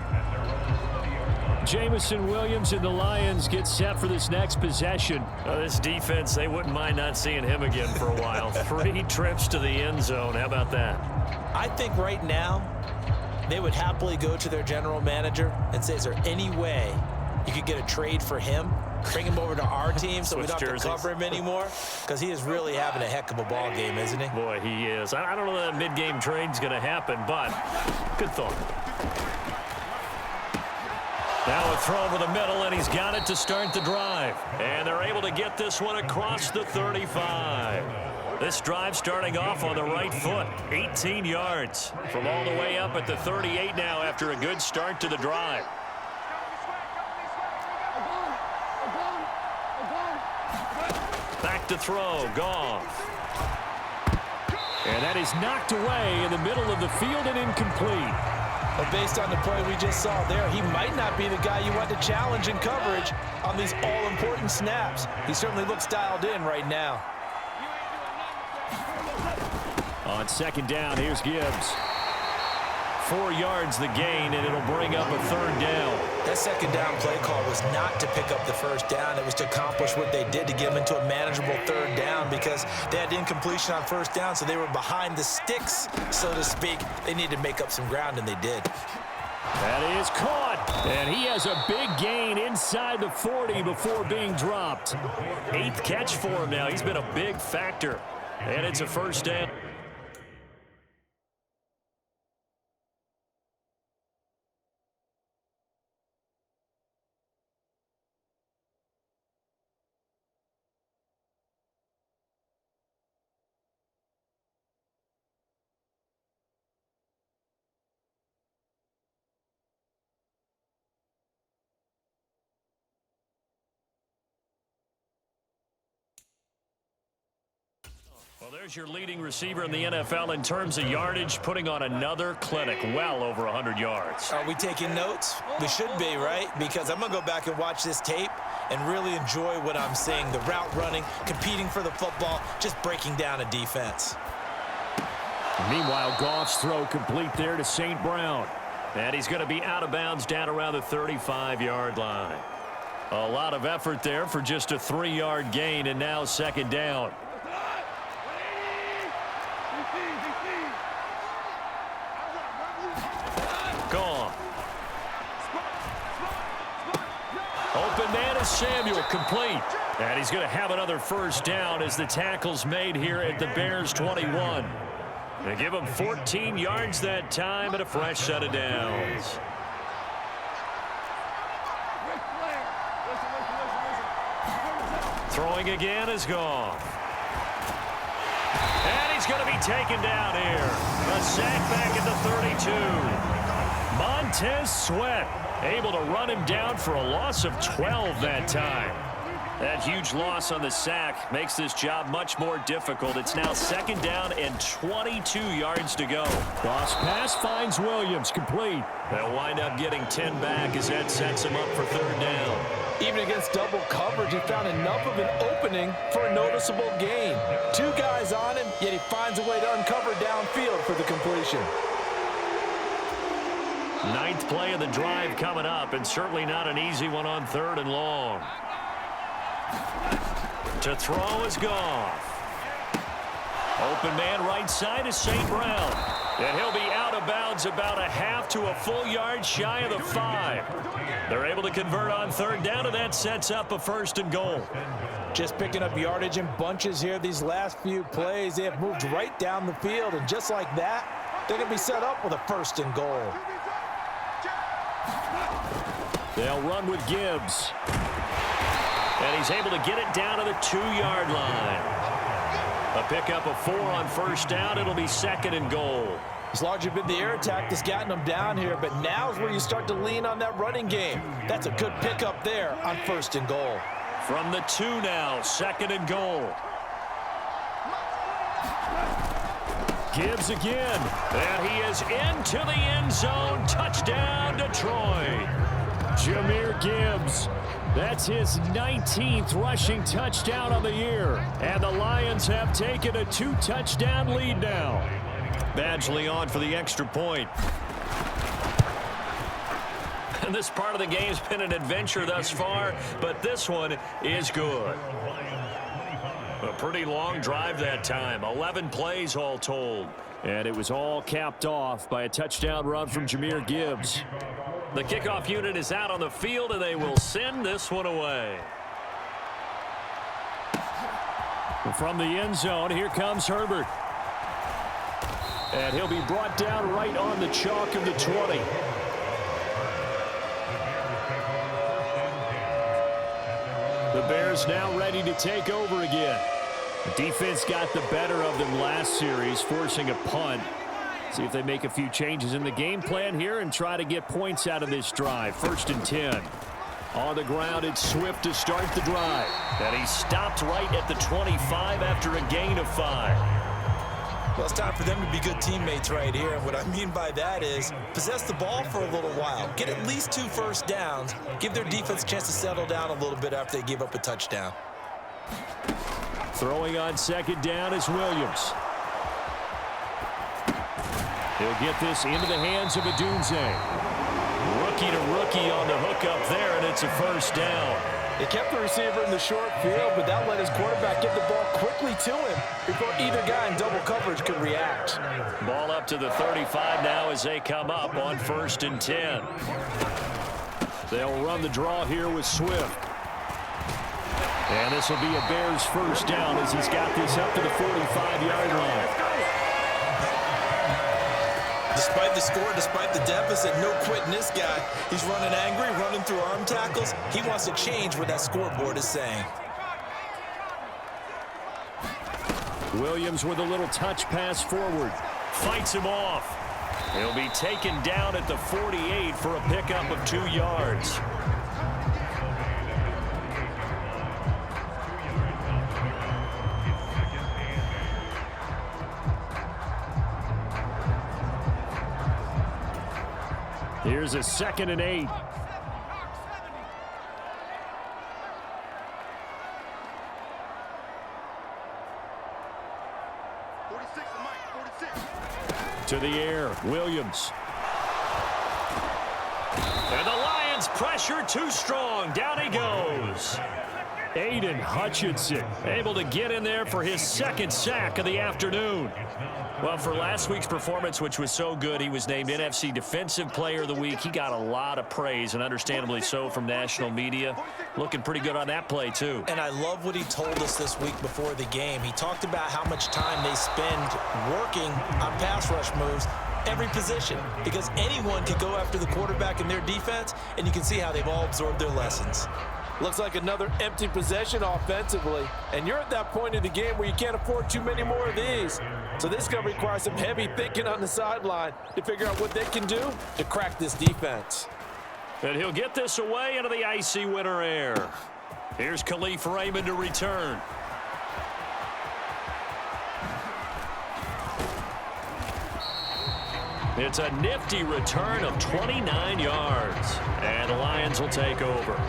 Jamison Williams and the Lions get set for this next possession. This defense, they wouldn't mind not seeing him again for a while. 3 trips to the end zone. How about that? I think right now they would happily go to their general manager and say, is there any way you could get a trade for him? Bring him over to our team so we don't have to cover him anymore? Because he is really having a heck of a ball game, isn't he? Boy, he is. I don't know that mid-game trade's going to happen, but good thought. Now a throw over the middle, and he's got it to start the drive. And they're able to get this one across the 35. This drive starting off on the right foot. 18 yards from all the way up at the 38 now after a good start to the drive. Back to throw, Goff. And that is knocked away in the middle of the field and incomplete. But based on the play we just saw there, he might not be the guy you want to challenge in coverage on these all-important snaps. He certainly looks dialed in right now. On 2nd down, here's Gibbs. 4 yards the gain, and it'll bring up a 3rd down. That 2nd down play call was not to pick up the 1st down. It was to accomplish what they did to get them into a manageable 3rd down, because they had incompletion on 1st down, so they were behind the sticks, so to speak. They needed to make up some ground, and they did. That is caught, and he has a big gain inside the 40 before being dropped. 8th catch for him now. He's been a big factor, and it's a 1st down. Well, there's your leading receiver in the NFL in terms of yardage, putting on another clinic, well over 100 yards. Are we taking notes? We should be, right? Because I'm going to go back and watch this tape and really enjoy what I'm seeing. The route running, competing for the football, just breaking down a defense. Meanwhile, Goff's throw complete there to St. Brown. And he's going to be out of bounds down around the 35-yard line. A lot of effort there for just a 3-yard gain, and now 2nd down. Gone. Open man is Samuel, complete. And he's going to have another 1st down as the tackle's made here at the Bears 21. They give him 14 yards that time and a fresh set of downs. Throwing again is Goff. And he's going to be taken down here. A sack back at the 32. Montez Sweat able to run him down for a loss of 12 that time. That huge loss on the sack makes this job much more difficult. It's now 2nd down and 22 yards to go. Cross pass finds Williams, complete. They'll wind up getting 10 back as that sets him up for 3rd down. Even against double coverage, he found enough of an opening for a noticeable gain. 2 guys on him, yet he finds a way to uncover downfield for the completion. Ninth play of the drive coming up, and certainly not an easy one on 3rd and long. To throw is Goff. Open man right side is St. Brown. And he'll be out of bounds about a half to a full yard shy of the 5. They're able to convert on 3rd down, and that sets up a 1st and goal. Just picking up yardage in bunches here these last few plays. They have moved right down the field, and just like that, they're going to be set up with a 1st and goal. They'll run with Gibbs. And he's able to get it down to the 2-yard line. A pickup of 4 on 1st down. It'll be 2nd and goal. It's largely been the air attack that's gotten them down here, but now's where you start to lean on that running game. That's a good pickup there on 1st and goal. From the 2 now, 2nd and goal. Gibbs again. And he is into the end zone. Touchdown, Detroit. Jahmyr Gibbs. That's his 19th rushing touchdown on the year. And the Lions have taken a 2-touchdown lead now. Badgley on for the extra point. And this part of the game's been an adventure thus far, but this one is good. A pretty long drive that time. 11 plays all told. And it was all capped off by a touchdown run from Jahmyr Gibbs. The kickoff unit is out on the field, and they will send this one away. From the end zone, here comes Herbert. And he'll be brought down right on the chalk of the 20. The Bears now ready to take over again. The defense got the better of them last series, forcing a punt. See if they make a few changes in the game plan here and try to get points out of this drive. 1st and 10. On the ground, it's Swift to start the drive. And he stopped right at the 25 after a gain of 5. Well, it's time for them to be good teammates right here. And what I mean by that is possess the ball for a little while. Get at least 2 first downs. Give their defense a chance to settle down a little bit after they give up a touchdown. Throwing on 2nd down is Williams. He'll get this into the hands of Adunze. Rookie to rookie on the hookup there, and it's a 1st down. They kept the receiver in the short field, but that let his quarterback get the ball quickly to him before either guy in double coverage could react. Ball up to the 35 now as they come up on 1st and 10. They'll run the draw here with Swift. And this will be a Bears 1st down as he's got this up to the 45-yard line. Despite the score, despite the deficit, no quitting this guy. He's running angry, running through arm tackles. He wants to change what that scoreboard is saying. Williams with a little touch pass forward. Fights him off. He'll be taken down at the 48 for a pickup of 2 yards. Here's a 2nd and 8. To the air, Williams. And the Lions pressure too strong. Down he goes. Aiden Hutchinson able to get in there for his 2nd sack of the afternoon. Well, for last week's performance, which was so good, he was named NFC Defensive Player of the Week. He got a lot of praise, and understandably so, from national media. Looking pretty good on that play, too. And I love what he told us this week before the game. He talked about how much time they spend working on pass rush moves, every position, because anyone can go after the quarterback in their defense, and you can see how they've all absorbed their lessons. Looks like another empty possession offensively, and you're at that point in the game where you can't afford too many more of these. So this is going to require some heavy thinking on the sideline to figure out what they can do to crack this defense. And he'll get this away into the icy winter air. Here's Khalif Raymond to return. It's a nifty return of 29 yards. And the Lions will take over.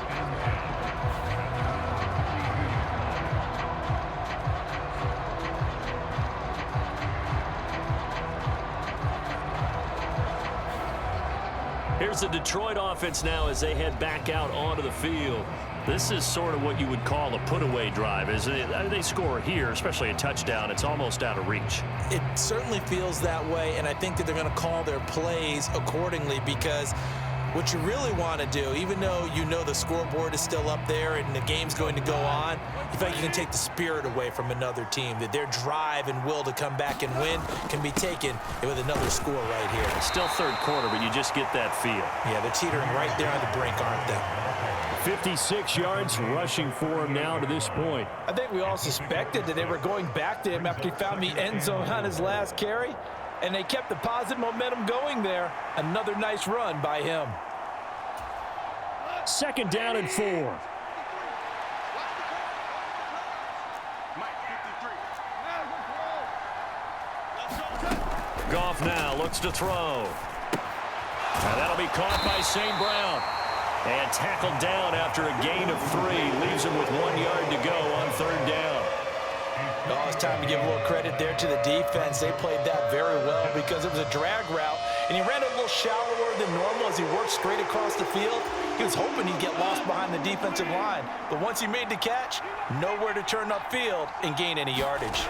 Here's the Detroit offense now as they head back out onto the field. This is sort of what you would call a put-away drive, isn't it? They score here, especially a touchdown. It's almost out of reach. It certainly feels that way, and I think that they're going to call their plays accordingly, because what you really want to do, even though you know the scoreboard is still up there and the game's going to go on, you feel like you can take the spirit away from another team, that their drive and will to come back and win can be taken with another score right here. It's still third quarter, but you just get that feel. Yeah, they're teetering right there on the brink, aren't they? 56 yards rushing for him now to this point. I think we all suspected that they were going back to him after he found the end zone on his last carry, and they kept the positive momentum going there. Another nice run by him. 2nd down and 4. Goff now looks to throw. And that'll be caught by St. Brown. And tackled down after a gain of 3. Leaves him with 1 yard to go on 3rd down. Oh, it's time to give a little credit there to the defense. They played that very well because it was a drag route, and he ran a little shallower than normal as he worked straight across the field. He was hoping he'd get lost behind the defensive line, but once he made the catch, nowhere to turn upfield and gain any yardage.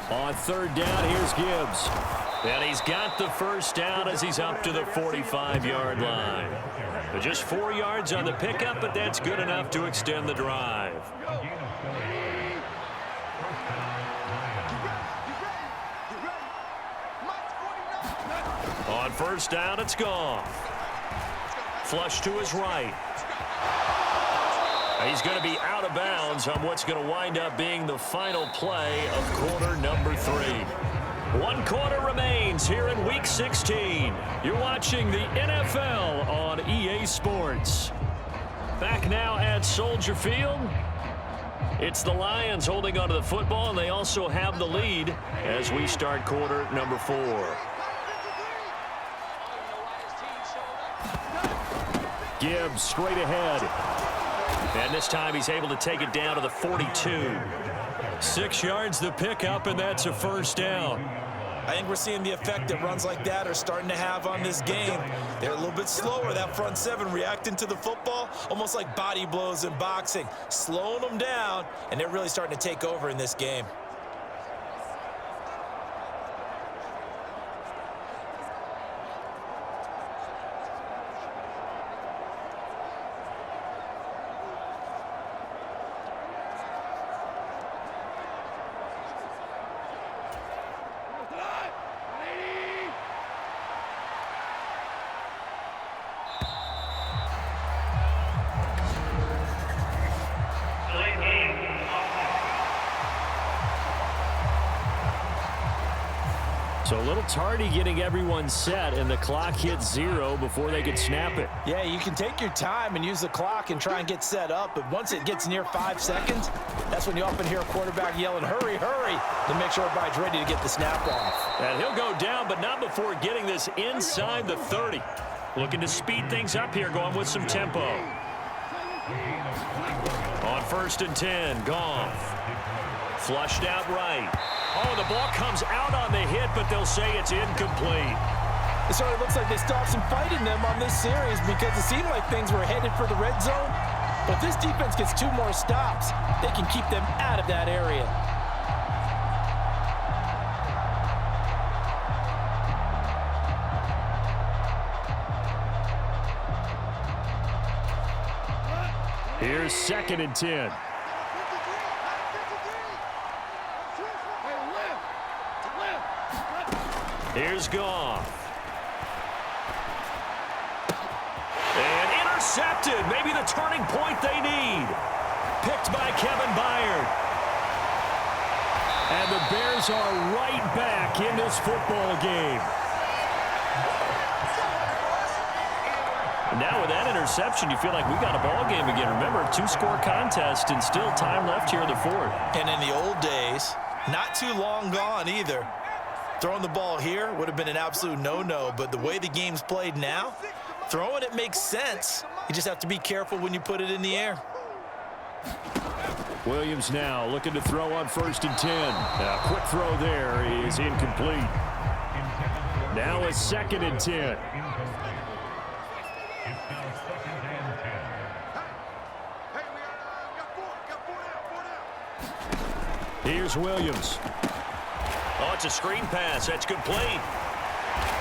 On 3rd down, here's Gibbs. And he's got the 1st down as he's up to the 45-yard line. But just 4 yards on the pickup, but that's good enough to extend the drive. On 1st down, it's Goff. Flush to his right. He's going to be out of bounds on what's going to wind up being the final play of quarter number 3. 1 quarter remains here in Week 16. You're watching the NFL on EA Sports. Back now at Soldier Field. It's the Lions holding onto the football, and they also have the lead as we start quarter number 4. Gibbs straight ahead. And this time he's able to take it down to the 42. 6 yards the pickup, and that's a 1st down. I think we're seeing the effect that runs like that are starting to have on this game. They're a little bit slower, that front 7 reacting to the football, almost like body blows in boxing, slowing them down, and they're really starting to take over in this game. So a little tardy getting everyone set, and the clock hits 0 before they could snap it. Yeah, you can take your time and use the clock and try and get set up, but once it gets near 5 seconds, that's when you often hear a quarterback yelling, hurry, hurry, to make sure everybody's ready to get the snap off. And he'll go down, but not before getting this inside the 30. Looking to speed things up here, going with some tempo. On 1st and 10, Goff. Flushed out right. Oh, the ball comes out on the hit, but they'll say it's incomplete. It sort of looks like they still have some fight in them on this series because it seemed like things were headed for the red zone. But if this defense gets 2 more stops, they can keep them out of that area. Here's 2nd and 10. Here's Goff. And intercepted. Maybe the turning point they need. Picked by Kevin Byard. And the Bears are right back in this football game. Now with that interception, you feel like we got a ball game again. Remember, 2-score contest and still time left here in the 4th. And in the old days, not too long gone either, throwing the ball here would have been an absolute no-no, but the way the game's played now, throwing it makes sense. You just have to be careful when you put it in the air. Williams now looking to throw on 1st and 10. A quick throw there is incomplete. Now it's 2nd and 10. Here's Williams. Oh, it's a screen pass. That's complete.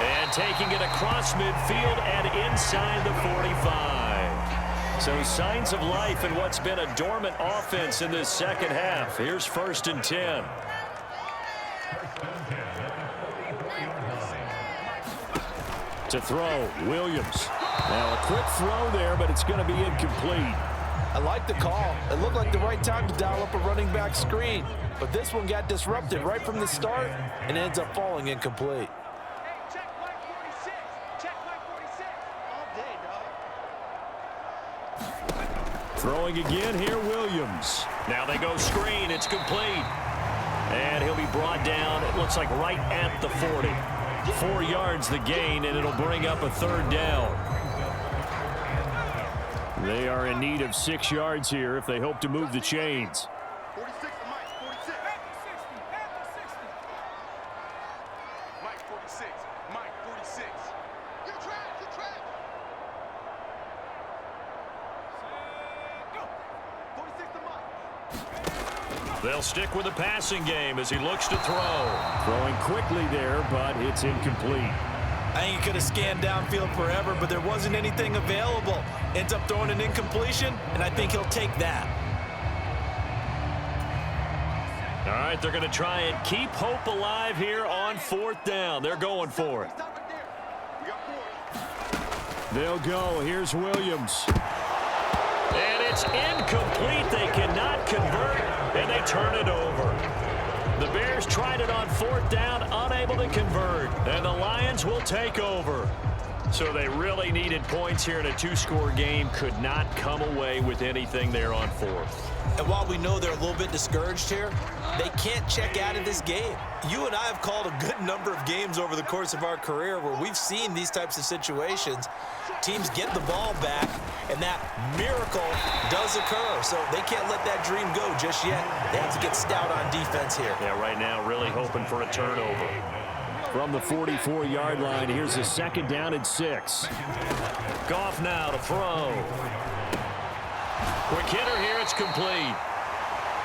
And taking it across midfield and inside the 45. So signs of life in what's been a dormant offense in this second half. Here's 1st and 10. To throw, Williams. Now a quick throw there, but it's going to be incomplete. I like the call. It looked like the right time to dial up a running back screen. But this one got disrupted right from the start and ends up falling incomplete. Check Mike 46. Check Mike 46. All day, dog. Throwing again here, Williams. Now they go screen. It's complete. And he'll be brought down, it looks like right at the 40. 4 yards the gain, and it'll bring up a 3rd down. They are in need of 6 yards here if they hope to move the chains. 46 to Mike 46. Mike 46. Mike 46. You trash. You trash. 46 to Mike. They'll stick with the passing game as he looks to throw. Throwing quickly there, but it's incomplete. I think he could have scanned downfield forever, but there wasn't anything available. Ends up throwing an incompletion, and I think he'll take that. All right, they're going to try and keep hope alive here on 4th down. They're going for it. Stop it there. We got 4. They'll go. Here's Williams. And it's incomplete. They cannot convert, and they turn it over. The Bears tried it on 4th down, unable to convert, and the Lions will take over. So they really needed points here in a 2-score game. Could not come away with anything there on 4th. And while we know they're a little bit discouraged here, they can't check out of this game. You and I have called a good number of games over the course of our career where we've seen these types of situations. Teams get the ball back, and that miracle does occur. So they can't let that dream go just yet. They have to get stout on defense here. Yeah, right now really hoping for a turnover. From the 44-yard line, here's a 2nd down and 6. Goff now to throw. Quick hitter here, it's complete.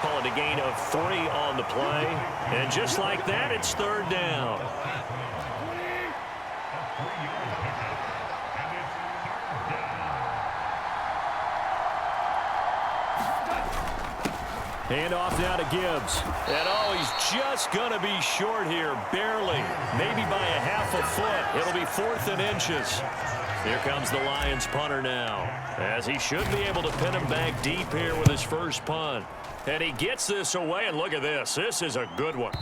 Call it a gain of 3 on the play. And just like that, it's 3rd down. Handoff now to Gibbs. And oh, he's just going to be short here, barely. Maybe by a half a foot. It'll be 4th and inches. Here comes the Lions punter now, as he should be able to pin him back deep here with his first punt. And he gets this away, and look at this. This is a good one.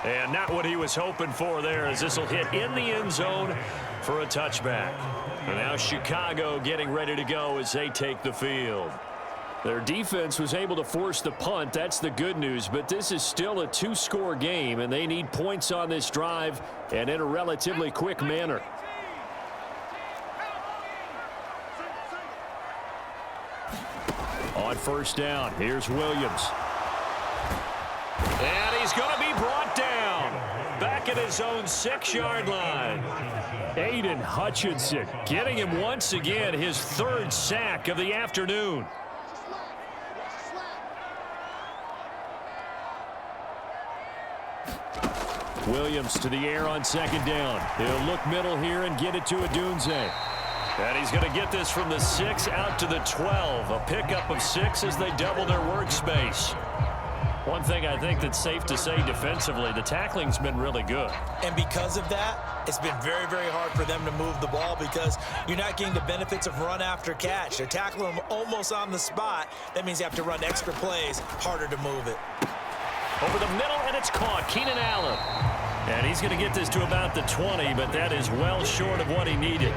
And not what he was hoping for there, as this will hit in the end zone for a touchback. And now Chicago getting ready to go as they take the field. Their defense was able to force the punt. That's the good news. But this is still a 2-score game, and they need points on this drive and in a relatively quick manner. On 1st down, here's Williams. And he's going to be brought down. Back at his own 6-yard line. Aiden Hutchinson getting him once again his 3rd sack of the afternoon. Williams to the air on 2nd down. He'll look middle here and get it to Adunze. And he's going to get this from the 6 out to the 12. A pickup of 6 as they double their workspace. One thing I think that's safe to say defensively, the tackling's been really good. And because of that, it's been very, very hard for them to move the ball because you're not getting the benefits of run after catch. They're tackling them almost on the spot. That means you have to run extra plays, harder to move it. Over the middle, and it's caught. Keenan Allen. And he's going to get this to about the 20, but that is well short of what he needed.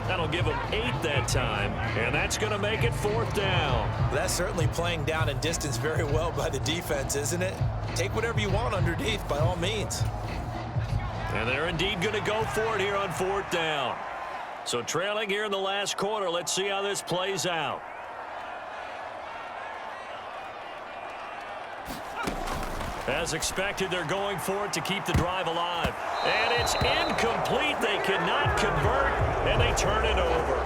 That'll give him 8 that time, and that's going to make it 4th down. That's certainly playing down and distance very well by the defense, isn't it? Take whatever you want underneath, by all means. And they're indeed going to go for it here on 4th down. So trailing here in the last quarter, let's see how this plays out. As expected, they're going for it to keep the drive alive. And it's incomplete. They cannot convert, and they turn it over.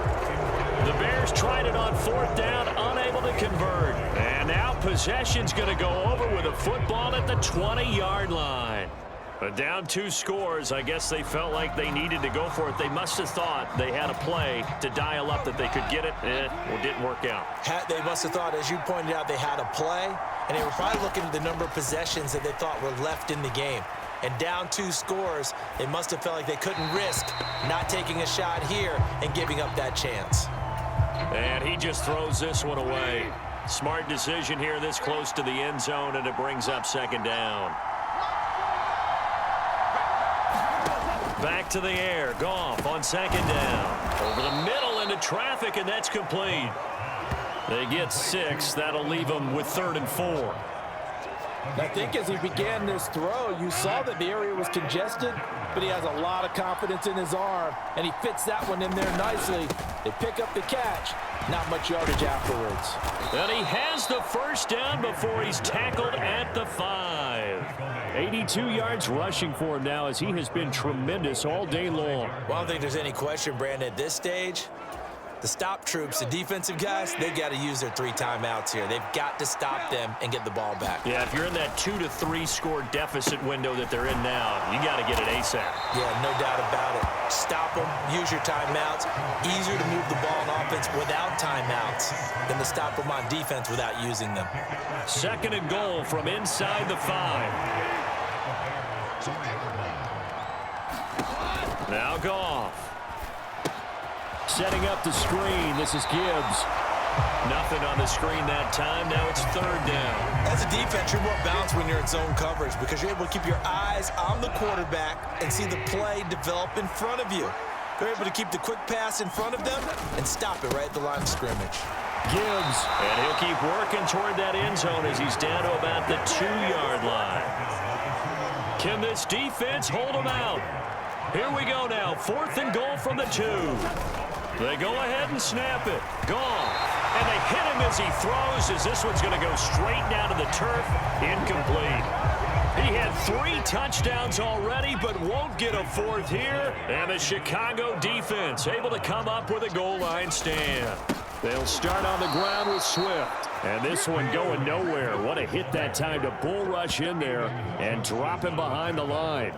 The Bears tried it on 4th down, unable to convert. And now possession's going to go over with a football at the 20-yard line. But down 2 scores, I guess they felt like they needed to go for it. They must have thought they had a play to dial up that they could get it. Well, it didn't work out. They must have thought, as you pointed out, they had a play, and they were probably looking at the number of possessions that they thought were left in the game. And down 2 scores, they must have felt like they couldn't risk not taking a shot here and giving up that chance. And he just throws this one away. Smart decision here this close to the end zone, and it brings up 2nd down. Back to the air. Goff on 2nd down. Over the middle into traffic, and that's complete. They get 6. That'll leave them with 3rd and 4. I think as he began this throw, you saw that the area was congested, but he has a lot of confidence in his arm, and he fits that one in there nicely. They pick up the catch. Not much yardage afterwards. And he has the 1st down before he's tackled at the 5. 82 yards rushing for him now as he has been tremendous all day long. Well, I don't think there's any question, Brandon, at this stage. The stop troops, the defensive guys, they got to use their 3 timeouts here. They've got to stop them and get the ball back. Yeah, if you're in that 2 to 3 score deficit window that they're in now, you got to get it ASAP. Yeah, no doubt about it. Stop them, use your timeouts. Easier to move the ball on offense without timeouts than to stop them on defense without using them. 2nd and goal from inside the 5. Now Goff. Setting up the screen. This is Gibbs. Nothing on the screen that time. Now it's 3rd down. As a defense, you're more balanced when you're in zone coverage because you're able to keep your eyes on the quarterback and see the play develop in front of you. They're able to keep the quick pass in front of them and stop it right at the line of scrimmage. Gibbs. And he'll keep working toward that end zone as he's down to about the 2-yard line. Can this defense hold him out? Here we go now. 4th and goal from the 2. They go ahead and snap it. Gone. And they hit him as he throws, as this one's going to go straight down to the turf. Incomplete. He had 3 touchdowns already, but won't get a 4th here. And the Chicago defense able to come up with a goal line stand. They'll start on the ground with Swift. And this one going nowhere. What a hit that time to bull rush in there and drop him behind the line.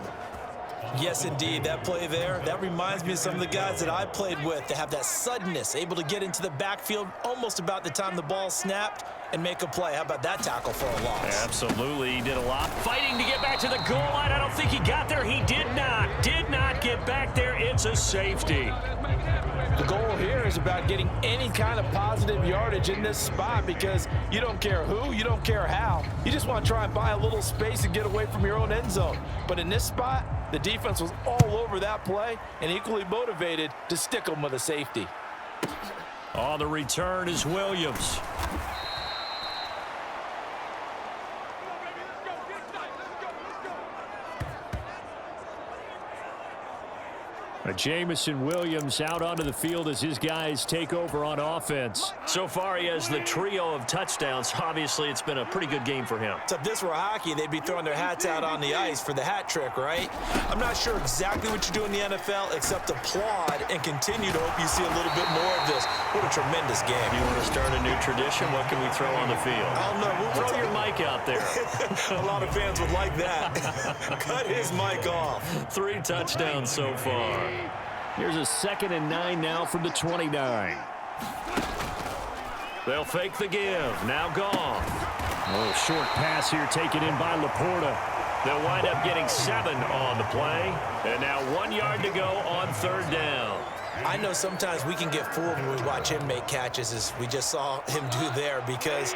Yes, indeed. That play there, that reminds me of some of the guys that I played with that have that suddenness, able to get into the backfield almost about the time the ball snapped and make a play. How about that tackle for a loss? Absolutely. He did a lot. Fighting to get back to the goal line. I don't think he got there. He did not. Did not get back there. It's a safety. The goal here is about getting any kind of positive yardage in this spot because you don't care who, you don't care how. You just want to try and buy a little space and get away from your own end zone. But in this spot, the defense was all over that play and equally motivated to stick them with a safety. On the return is Williams. Jamison Williams out onto the field as his guys take over on offense. So far, he has the trio of touchdowns. Obviously, it's been a pretty good game for him. So if this were hockey, they'd be throwing their hats out on the ice for the hat trick, right? I'm not sure exactly what you do in the NFL except applaud and continue to hope you see a little bit more of this. What a tremendous game. You want to start a new tradition? What can we throw on the field? I don't know. Throw your mic out there. A lot of fans would like that. Cut his mic off. 3 touchdowns so far. Here's a 2nd and 9 now from the 29. They'll fake the give. Now Goff. Oh, short pass here taken in by Laporta. They'll wind up getting 7 on the play. And now 1 yard to go on 3rd down. I know sometimes we can get fooled when we watch him make catches as we just saw him do there because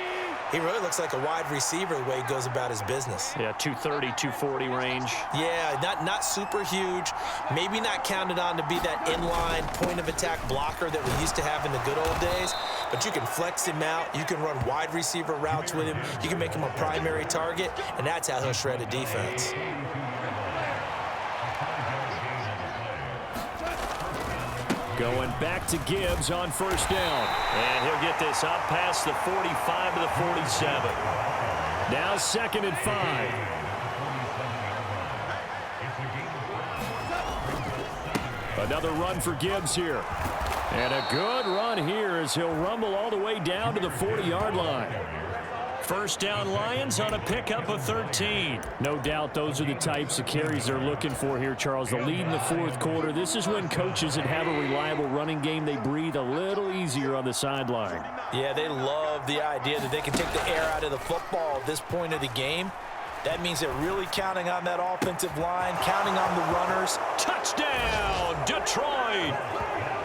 he really looks like a wide receiver the way he goes about his business. Yeah, 230, 240 range. Yeah, not super huge. Maybe not counted on to be that inline point of attack blocker that we used to have in the good old days. But you can flex him out. You can run wide receiver routes with him. You can make him a primary target, and that's how he'll shred a defense. Going back to Gibbs on 1st down. And he'll get this up past the 45 to the 47. Now 2nd and 5. Another run for Gibbs here. And a good run here as he'll rumble all the way down to the 40-yard line. First down Lions on a pickup of 13. No doubt those are the types of carries they're looking for here, Charles. The lead in the fourth quarter. This is when coaches that have a reliable running game, they breathe a little easier on the sideline. Yeah, they love the idea that they can take the air out of the football at this point of the game. That means they're really counting on that offensive line, counting on the runners. Touchdown, Detroit!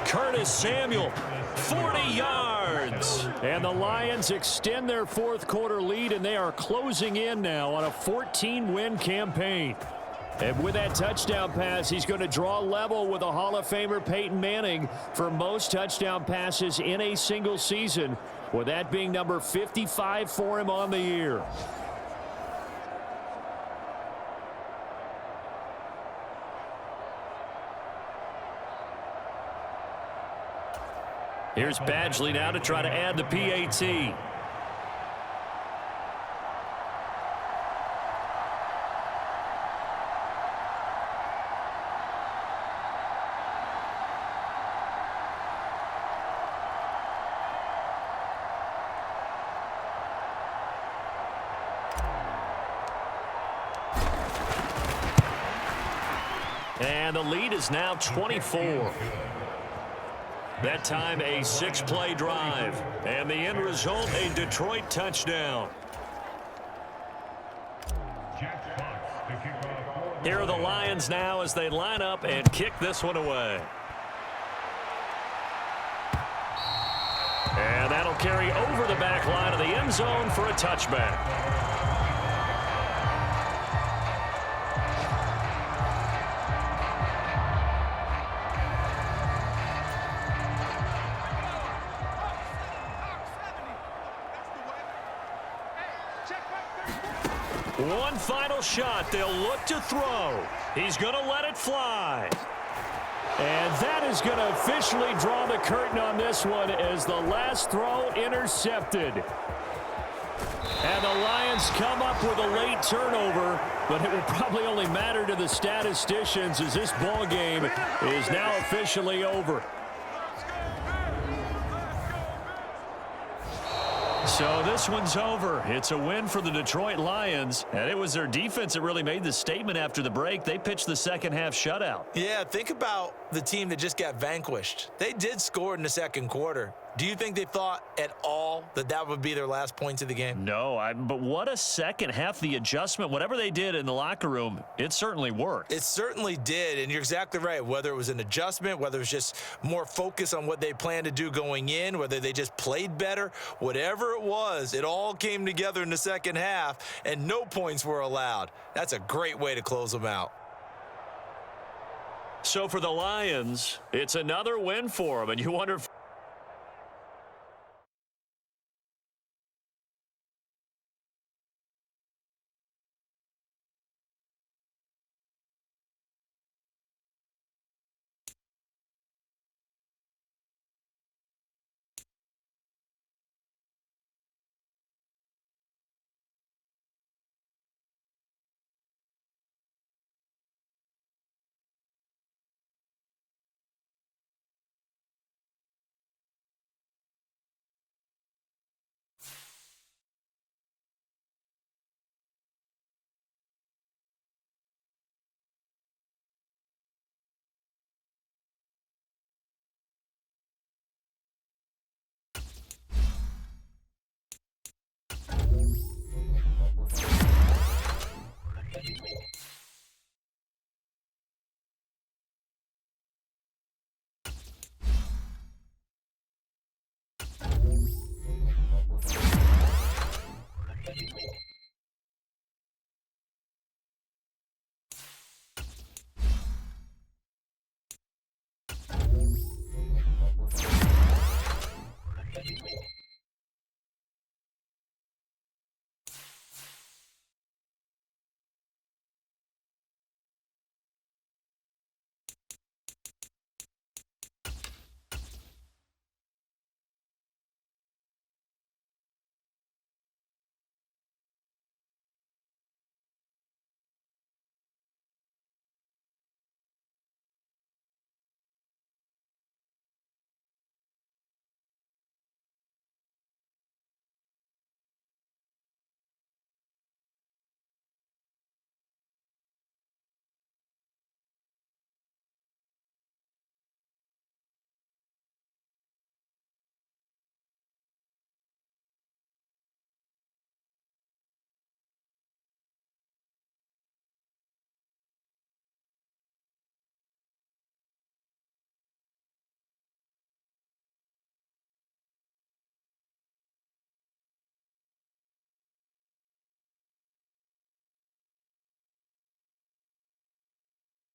Curtis Samuel, 40 yards. And the Lions extend their fourth quarter lead, and they are closing in now on a 14-win campaign. And with that touchdown pass, he's going to draw level with a Hall of Famer Peyton Manning for most touchdown passes in a single season, with that being number 55 for him on the year. Here's Badgley now to try to add the PAT. And the lead is now 24. That time a 6-play drive. And the end result, a Detroit touchdown. Here are the Lions now as they line up and kick this one away. And that'll carry over the back line of the end zone for a touchback. One final shot. They'll look to throw. He's going to let it fly. And that is going to officially draw the curtain on this one as the last throw intercepted. And the Lions come up with a late turnover, but it will probably only matter to the statisticians as this ball game is now officially over. So this one's over. It's a win for the Detroit Lions, and it was their defense that really made the statement after the break. They pitched the second half shutout. Yeah, think about the team that just got vanquished. They did score in the second quarter. Do you think they thought at all that that would be their last points of the game? No, but what a second half. The adjustment, whatever they did in the locker room, it certainly worked. It certainly did, and you're exactly right. Whether it was an adjustment, whether it was just more focus on what they planned to do going in, whether they just played better, whatever it was, it all came together in the second half, and no points were allowed. That's a great way to close them out. So for the Lions, it's another win for them, and you wonder if